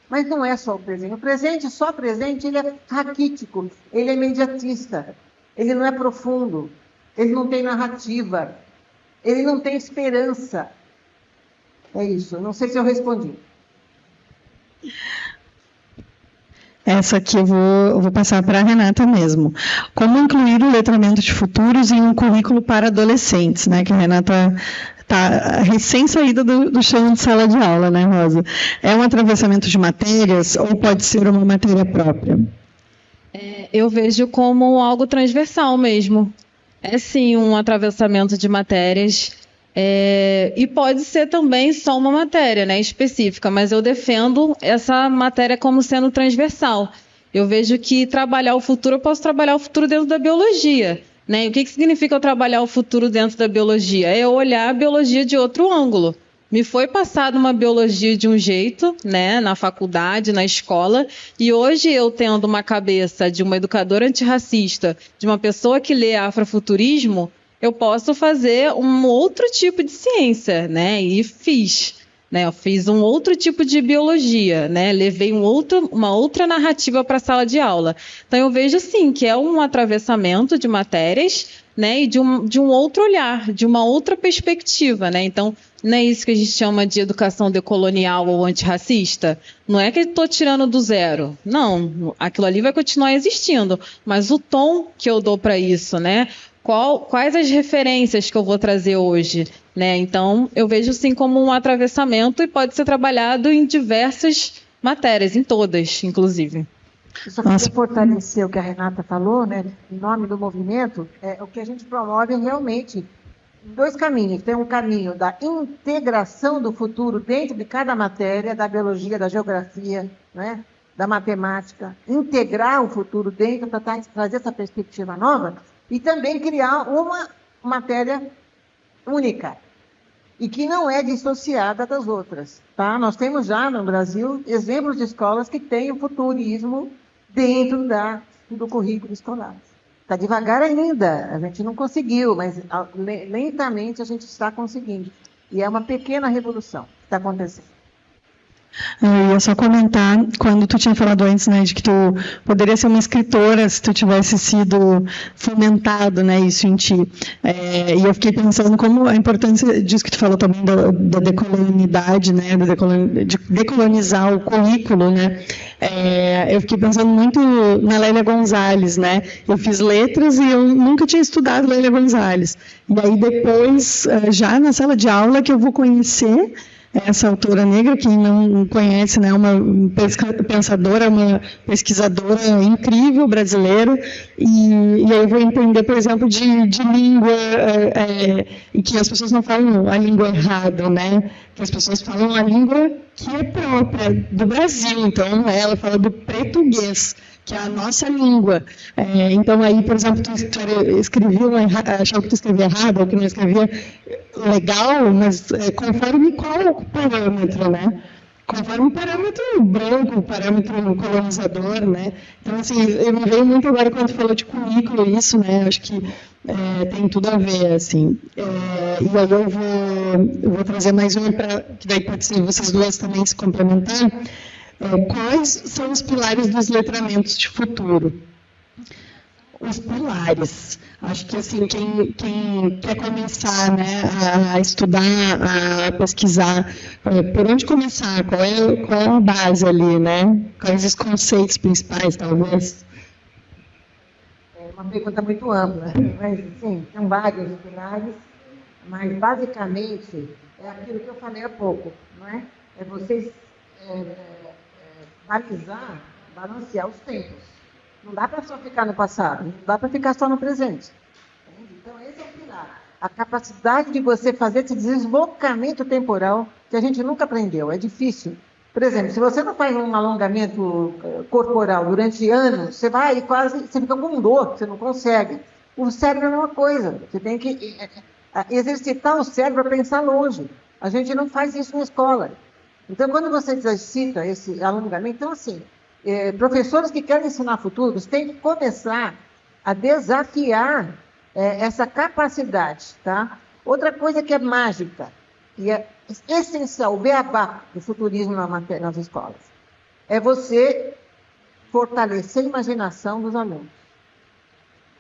Mas não é só o presente. O presente, só presente, ele é raquítico, ele é imediatista, ele não é profundo, ele não tem narrativa, ele não tem esperança. É isso. Não sei se eu respondi. Essa aqui eu vou passar para a Renata mesmo. Como incluir o letramento de futuros em um currículo para adolescentes, né? Que a Renata está recém-saída do chão de sala de aula, né, Rosa? É um atravessamento de matérias ou pode ser uma matéria própria? Eu vejo como algo transversal mesmo. É sim um atravessamento de matérias. E pode ser também só uma matéria, né, específica, mas eu defendo essa matéria como sendo transversal. Eu vejo que trabalhar o futuro, eu posso trabalhar o futuro dentro da biologia, né? E o que significa eu trabalhar o futuro dentro da biologia? É eu olhar a biologia de outro ângulo. Me foi passada uma biologia de um jeito, né, na faculdade, na escola, e hoje eu tendo uma cabeça de uma educadora antirracista, de uma pessoa que lê afrofuturismo, eu posso fazer um outro tipo de ciência, né? E fiz. Né? Eu fiz um outro tipo de biologia, né? Levei uma outra narrativa para a sala de aula. Então, eu vejo, sim, que é um atravessamento de matérias, né? E de um outro olhar, de uma outra perspectiva, né? Então, não é isso que a gente chama de educação decolonial ou antirracista? Não é que eu estou tirando do zero. Não, aquilo ali vai continuar existindo. Mas o tom que eu dou para isso, né? Quais as referências que eu vou trazer hoje, né? Então, eu vejo sim como um atravessamento e pode ser trabalhado em diversas matérias, em todas, inclusive. Eu só queria fortalecer o que a Renata falou, né? Em nome do movimento, o que a gente promove é realmente dois caminhos. Tem um caminho da integração do futuro dentro de cada matéria, da biologia, da geografia, né? Da matemática, integrar o futuro dentro para trazer essa perspectiva nova. E também criar uma matéria única e que não é dissociada das outras. Tá? Nós temos já no Brasil exemplos de escolas que têm o futurismo dentro do currículo escolar. Está devagar ainda, a gente não conseguiu, mas lentamente a gente está conseguindo. E é uma pequena revolução que está acontecendo. Eu ia só comentar, quando tu tinha falado antes, né, de que tu poderia ser uma escritora se tu tivesse sido fomentado, né, isso em ti. E eu fiquei pensando como a importância disso que tu falou também da decolonidade, né, de decolonizar o currículo, né. Eu fiquei pensando muito na Lélia Gonzalez, né. Eu fiz letras e eu nunca tinha estudado Lélia Gonzalez. E aí depois, já na sala de aula, que eu vou conhecer essa autora negra, quem não conhece, né, uma pensadora, uma pesquisadora incrível brasileira, e aí eu vou entender, por exemplo, de língua, e que as pessoas não falam a língua errada, né, que as pessoas falam a língua que é própria do Brasil. Então, ela fala do português, que é a nossa língua. Então, aí, por exemplo, tu achava que tu escrevia errado, ou que não escrevia legal, mas conforme qual parâmetro, né? Conforme o parâmetro branco, o parâmetro colonizador, né? Então, assim, eu me veio muito agora quando tu falou de currículo, isso, né? Acho que tem tudo a ver, assim. E aí eu vou trazer mais uma, que daí pode ser vocês duas também se complementar. Quais são os pilares dos letramentos de futuro? Os pilares. Acho que assim, quem quer começar, né, a estudar, a pesquisar, por onde começar? Qual é a base ali, né? Quais os conceitos principais, talvez? É uma pergunta muito ampla, mas sim, são vários pilares, mas basicamente é aquilo que eu falei há pouco, não é? É vocês balancear os tempos. Não dá para só ficar no passado, não dá para ficar só no presente. Entende? Então, esse é o pilar. A capacidade de você fazer esse deslocamento temporal que a gente nunca aprendeu, é difícil. Por exemplo, se você não faz um alongamento corporal durante anos, você vai e você fica com dor, você não consegue. O cérebro é a mesma coisa, você tem que exercitar o cérebro para pensar longe. A gente não faz isso na escola. Então, quando você exercita esse alongamento, então, assim, professores que querem ensinar futuros têm que começar a desafiar essa capacidade, tá? Outra coisa que é mágica, que é essencial, o beabá do futurismo nas escolas, é você fortalecer a imaginação dos alunos.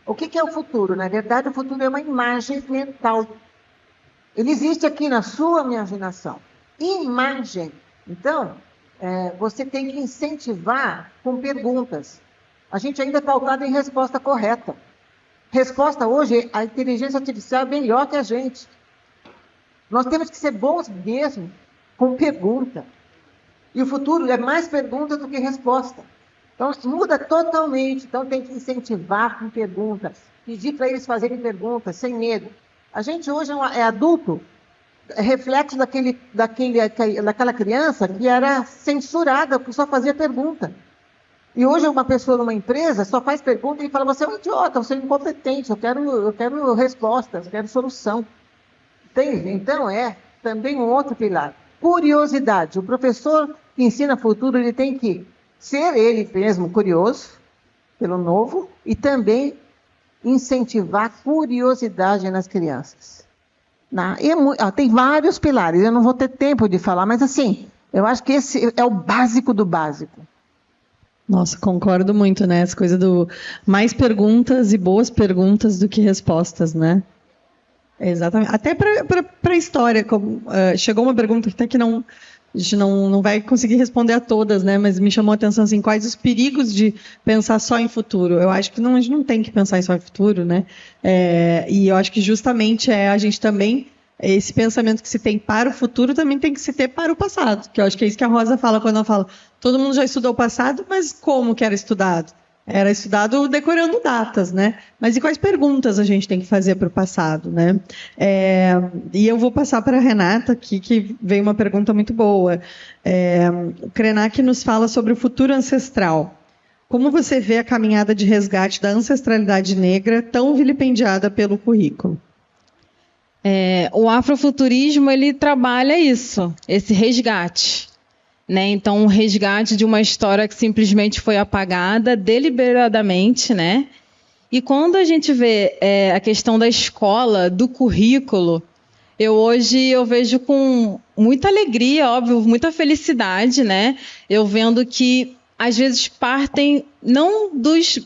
O que é o futuro? Na verdade, o futuro é uma imagem mental. Ele existe aqui na sua imaginação. Imagem. Então, você tem que incentivar com perguntas. A gente ainda é pautado em resposta correta. Resposta hoje, a inteligência artificial é melhor que a gente. Nós temos que ser bons mesmo com pergunta. E o futuro é mais pergunta do que resposta. Então, muda totalmente. Então, tem que incentivar com perguntas. Pedir para eles fazerem perguntas, sem medo. A gente hoje é adulto, reflexo daquela criança que era censurada, porque só fazia pergunta. E hoje uma pessoa numa empresa só faz pergunta e fala: você é um idiota, você é incompetente, eu quero respostas, eu quero solução. Entende? Então é também um outro pilar. Curiosidade. O professor que ensina futuro, ele tem que ser ele mesmo curioso pelo novo e também incentivar curiosidade nas crianças. Tem vários pilares, eu não vou ter tempo de falar, mas assim, eu acho que esse é o básico do básico. Nossa, concordo muito, né? Essa coisa do mais perguntas e boas perguntas do que respostas, né? Exatamente. Até para a história, chegou uma pergunta até que a gente não vai conseguir responder a todas, né? Mas me chamou a atenção assim, quais os perigos de pensar só em futuro. Eu acho que a gente não tem que pensar só em futuro, né? E eu acho que justamente a gente também, esse pensamento que se tem para o futuro também tem que se ter para o passado, que eu acho que é isso que a Rosa fala quando ela fala: todo mundo já estudou o passado, mas como que era estudado? Era estudado decorando datas, né? Mas e quais perguntas a gente tem que fazer para o passado, né? E eu vou passar para a Renata aqui, que veio uma pergunta muito boa. O Krenak nos fala sobre o futuro ancestral. Como você vê a caminhada de resgate da ancestralidade negra tão vilipendiada pelo currículo? O afrofuturismo, ele trabalha isso, esse resgate. Né? Então, um resgate de uma história que simplesmente foi apagada deliberadamente, né? E quando a gente vê a questão da escola, do currículo, hoje eu vejo com muita alegria, óbvio, muita felicidade, né? Eu vendo que às vezes partem não dos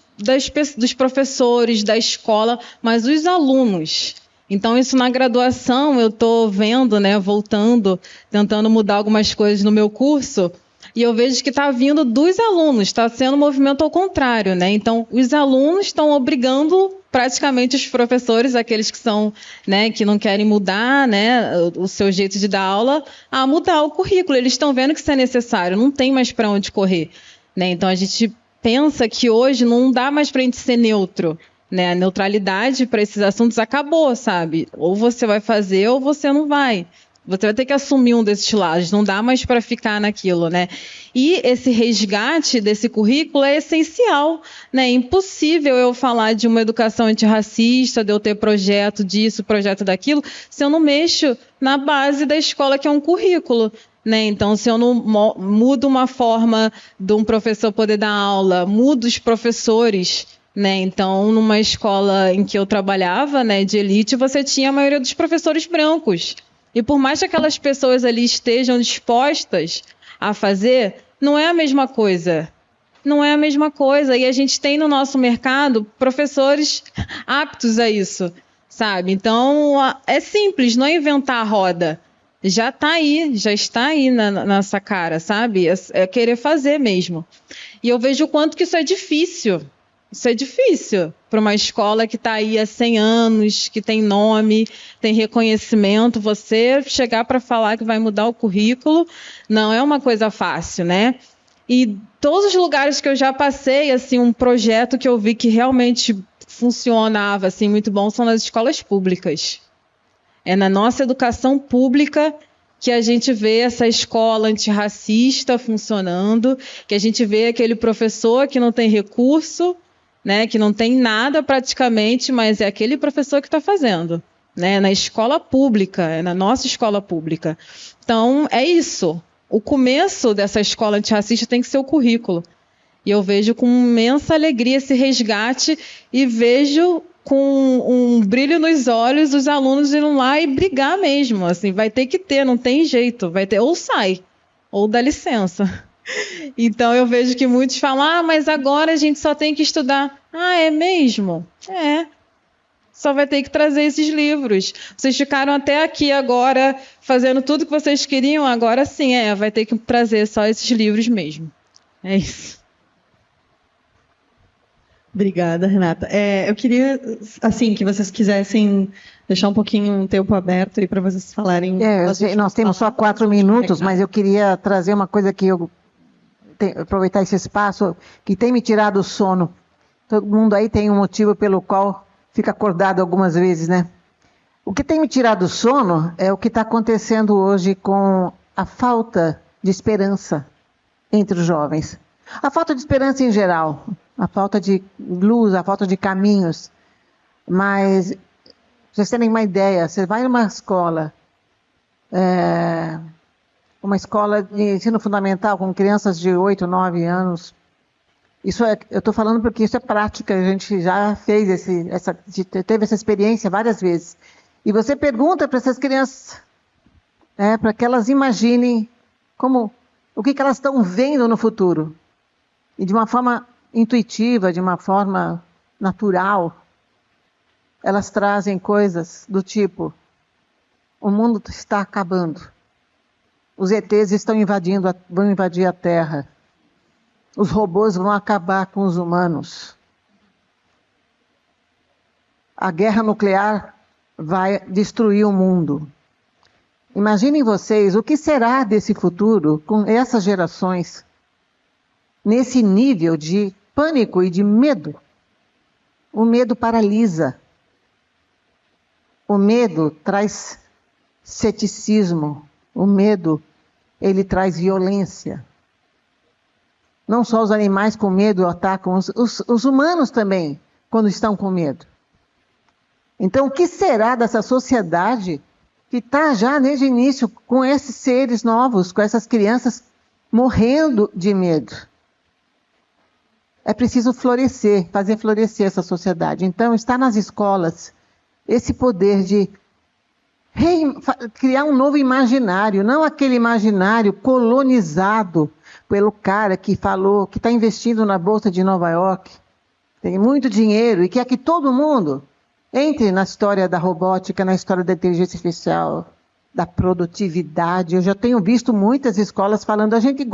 professores, da escola, mas dos alunos. Então, isso na graduação, eu estou vendo, né, voltando, tentando mudar algumas coisas no meu curso, e eu vejo que está vindo dos alunos, está sendo um movimento ao contrário, né? Então, os alunos estão obrigando praticamente os professores, aqueles que são, né, que não querem mudar, né, o seu jeito de dar aula, a mudar o currículo. Eles estão vendo que isso é necessário, não tem mais para onde correr, né? Então a gente pensa que hoje não dá mais para a gente ser neutro, né? A neutralidade para esses assuntos acabou, sabe? Ou você vai fazer ou você não vai. Você vai ter que assumir um desses lados, não dá mais para ficar naquilo, né? E esse resgate desse currículo é essencial, né? É impossível eu falar de uma educação antirracista, de eu ter projeto disso, projeto daquilo, se eu não mexo na base da escola, que é um currículo, né? Então, se eu não mudo uma forma de um professor poder dar aula, mudo os professores, né? Então, numa escola em que eu trabalhava, né, de elite, você tinha a maioria dos professores brancos. E por mais que aquelas pessoas ali estejam dispostas a fazer, não é a mesma coisa. Não é a mesma coisa. E a gente tem no nosso mercado professores aptos a isso, sabe? Então, é simples, não é inventar a roda. Já está aí, já está aí na nossa cara, sabe? É querer fazer mesmo. E eu vejo o quanto que isso é difícil. Isso é difícil para uma escola que está aí há 100 anos, que tem nome, tem reconhecimento. Você chegar para falar que vai mudar o currículo não é uma coisa fácil, né? E todos os lugares que eu já passei, assim, um projeto que eu vi que realmente funcionava, assim, muito bom, são nas escolas públicas. É na nossa educação pública que a gente vê essa escola antirracista funcionando, que a gente vê aquele professor que não tem recurso, né, que não tem nada praticamente, mas é aquele professor que está fazendo, né, na escola pública, é na nossa escola pública. Então, é isso. O começo dessa escola antirracista tem que ser o currículo. E eu vejo com imensa alegria esse resgate e vejo com um brilho nos olhos os alunos indo lá e brigar mesmo. Assim, vai ter que ter, não tem jeito. Vai ter, ou sai, ou dá licença. Então eu vejo que muitos falam, mas agora a gente só tem que estudar. É mesmo? Só vai ter que trazer esses livros. Vocês ficaram até aqui agora fazendo tudo que vocês queriam, agora sim, vai ter que trazer só esses livros mesmo. É isso. Obrigada, Renata. Eu queria, assim, que vocês quisessem deixar um pouquinho um tempo aberto aí para vocês falarem. Nós temos só 4 minutos, mas eu queria trazer uma coisa que eu aproveitar esse espaço que tem me tirado o sono. Todo mundo aí tem um motivo pelo qual fica acordado algumas vezes, né? O que tem me tirado o sono é o que está acontecendo hoje com a falta de esperança entre os jovens. A falta de esperança em geral, a falta de luz, a falta de caminhos. Mas, pra vocês terem uma ideia, você vai numa escola de ensino fundamental com crianças de 8, 9 anos. Eu estou falando porque isso é prática, a gente já fez teve essa experiência várias vezes. E você pergunta para essas crianças, para que elas imaginem o que elas estão vendo no futuro. E de uma forma intuitiva, de uma forma natural, elas trazem coisas do tipo: o mundo está acabando. Os ETs vão invadir a Terra. Os robôs vão acabar com os humanos. A guerra nuclear vai destruir o mundo. Imaginem vocês o que será desse futuro com essas gerações, nesse nível de pânico e de medo. O medo paralisa. O medo traz ceticismo. O medo, ele traz violência. Não só os animais com medo atacam, os humanos também, quando estão com medo. Então, o que será dessa sociedade que está já desde o início com esses seres novos, com essas crianças morrendo de medo? É preciso florescer, fazer florescer essa sociedade. Então, está nas escolas esse poder de criar um novo imaginário, não aquele imaginário colonizado pelo cara que falou que está investindo na Bolsa de Nova York, tem muito dinheiro e quer que todo mundo entre na história da robótica, na história da inteligência artificial, da produtividade. Eu já tenho visto muitas escolas falando, a gente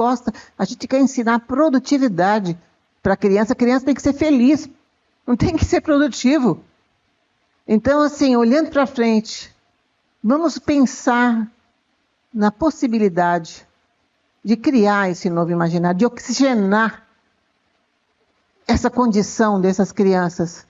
quer ensinar produtividade para a criança tem que ser feliz, não tem que ser produtivo. Então, assim, olhando para frente, vamos pensar na possibilidade de criar esse novo imaginário, de oxigenar essa condição dessas crianças.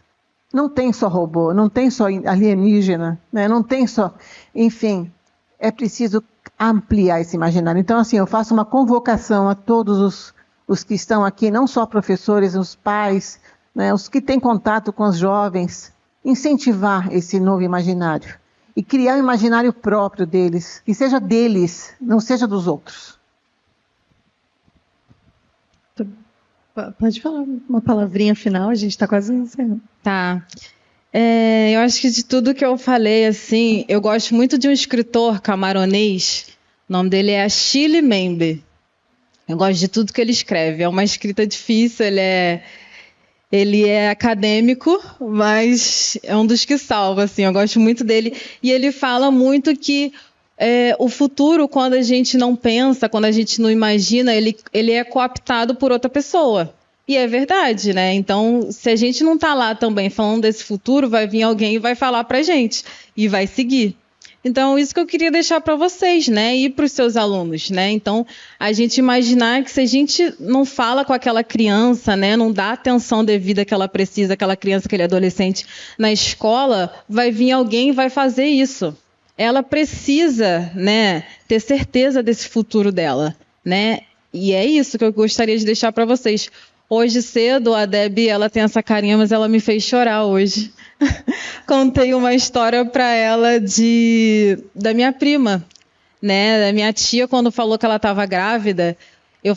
Não tem só robô, não tem só alienígena, né? Não tem só... Enfim, é preciso ampliar esse imaginário. Então, assim, eu faço uma convocação a todos os que estão aqui, não só professores, os pais, né? Os que têm contato com os jovens, incentivar esse novo imaginário e criar um imaginário próprio deles, que seja deles, não seja dos outros. Pode falar uma palavrinha final, a gente está quase encerrando. Tá. Eu acho que de tudo que eu falei, assim, eu gosto muito de um escritor camaronês, o nome dele é Achille Mbembe. Eu gosto de tudo que ele escreve, é uma escrita difícil, ele é acadêmico, mas é um dos que salva, assim, eu gosto muito dele. E ele fala muito que o futuro, quando a gente não pensa, quando a gente não imagina, ele é cooptado por outra pessoa. E é verdade, né? Então, se a gente não está lá também falando desse futuro, vai vir alguém e vai falar para a gente e vai seguir. Então, isso que eu queria deixar para vocês, né? E para os seus alunos, né? Então, a gente imaginar que se a gente não fala com aquela criança, né? Não dá a atenção devida que ela precisa, aquela criança, aquele adolescente na escola, vai vir alguém e vai fazer isso. Ela precisa, né, ter certeza desse futuro dela, né? E é isso que eu gostaria de deixar para vocês. Hoje cedo, a Debbie, ela tem essa carinha, mas ela me fez chorar hoje. Contei uma história para ela da minha prima, né? Da minha tia, quando falou que ela estava grávida, eu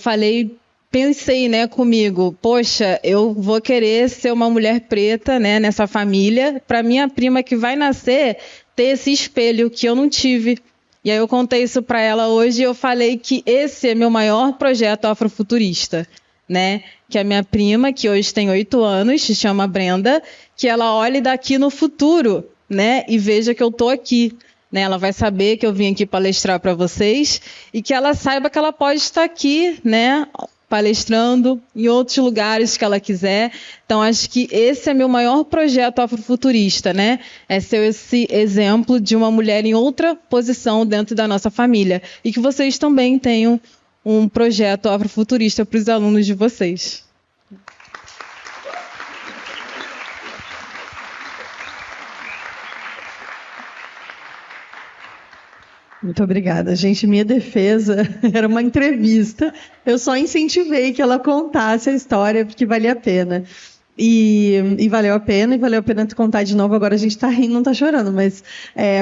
pensei, né, comigo, poxa, eu vou querer ser uma mulher preta, né, nessa família, para minha prima que vai nascer ter esse espelho que eu não tive. E aí eu contei isso para ela hoje e eu falei que esse é meu maior projeto afrofuturista, né? Que a minha prima, que hoje tem 8 anos, se chama Brenda, que ela olhe daqui no futuro, né? E veja que eu estou aqui. Né? Ela vai saber que eu vim aqui palestrar para vocês e que ela saiba que ela pode estar aqui, né? Palestrando em outros lugares que ela quiser. Então, acho que esse é meu maior projeto afrofuturista, né? É ser esse exemplo de uma mulher em outra posição dentro da nossa família. E que vocês também tenham um projeto afrofuturista para os alunos de vocês. Muito obrigada. Gente, minha defesa era uma entrevista. Eu só incentivei que ela contasse a história, porque valia a pena. E valeu a pena tu contar de novo. Agora a gente está rindo, não está chorando, mas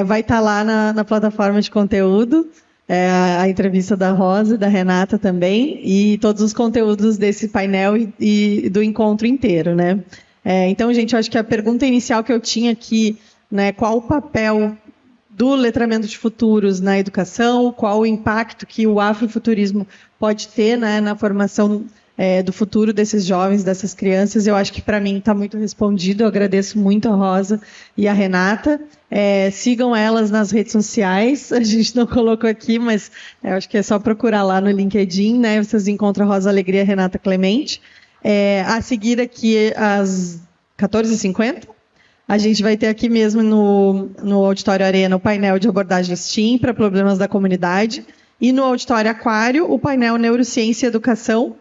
vai estar lá na plataforma de conteúdo, a entrevista da Rosa e da Renata também, e todos os conteúdos desse painel e do encontro inteiro, né? Então, gente, eu acho que a pergunta inicial que eu tinha aqui, né, qual o papel do letramento de futuros na educação, qual o impacto que o afrofuturismo pode ter, né, na formação do futuro desses jovens, dessas crianças, eu acho que para mim está muito respondido. Eu agradeço muito a Rosa e a Renata. Sigam elas nas redes sociais, a gente não colocou aqui, mas eu acho que é só procurar lá no LinkedIn, né, vocês encontram a Rosa Alegria e a Renata Clemente. A seguir aqui às 14h50, a gente vai ter aqui mesmo no Auditório Arena o painel de abordagem STEAM para problemas da comunidade, e no Auditório Aquário o painel Neurociência e Educação.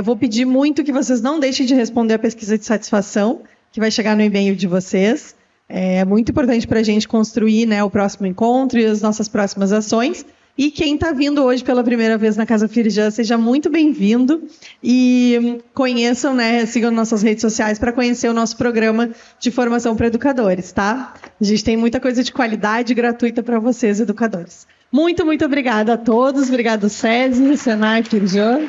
Vou pedir muito que vocês não deixem de responder a pesquisa de satisfação, que vai chegar no e-mail de vocês. É muito importante para a gente construir, né, o próximo encontro e as nossas próximas ações. E quem está vindo hoje pela primeira vez na Casa Firjan, seja muito bem-vindo. E conheçam, né, sigam nossas redes sociais para conhecer o nosso programa de formação para educadores, tá? A gente tem muita coisa de qualidade gratuita para vocês, educadores. Muito, muito obrigada a todos. Obrigado, SESI, Senai, Firjan.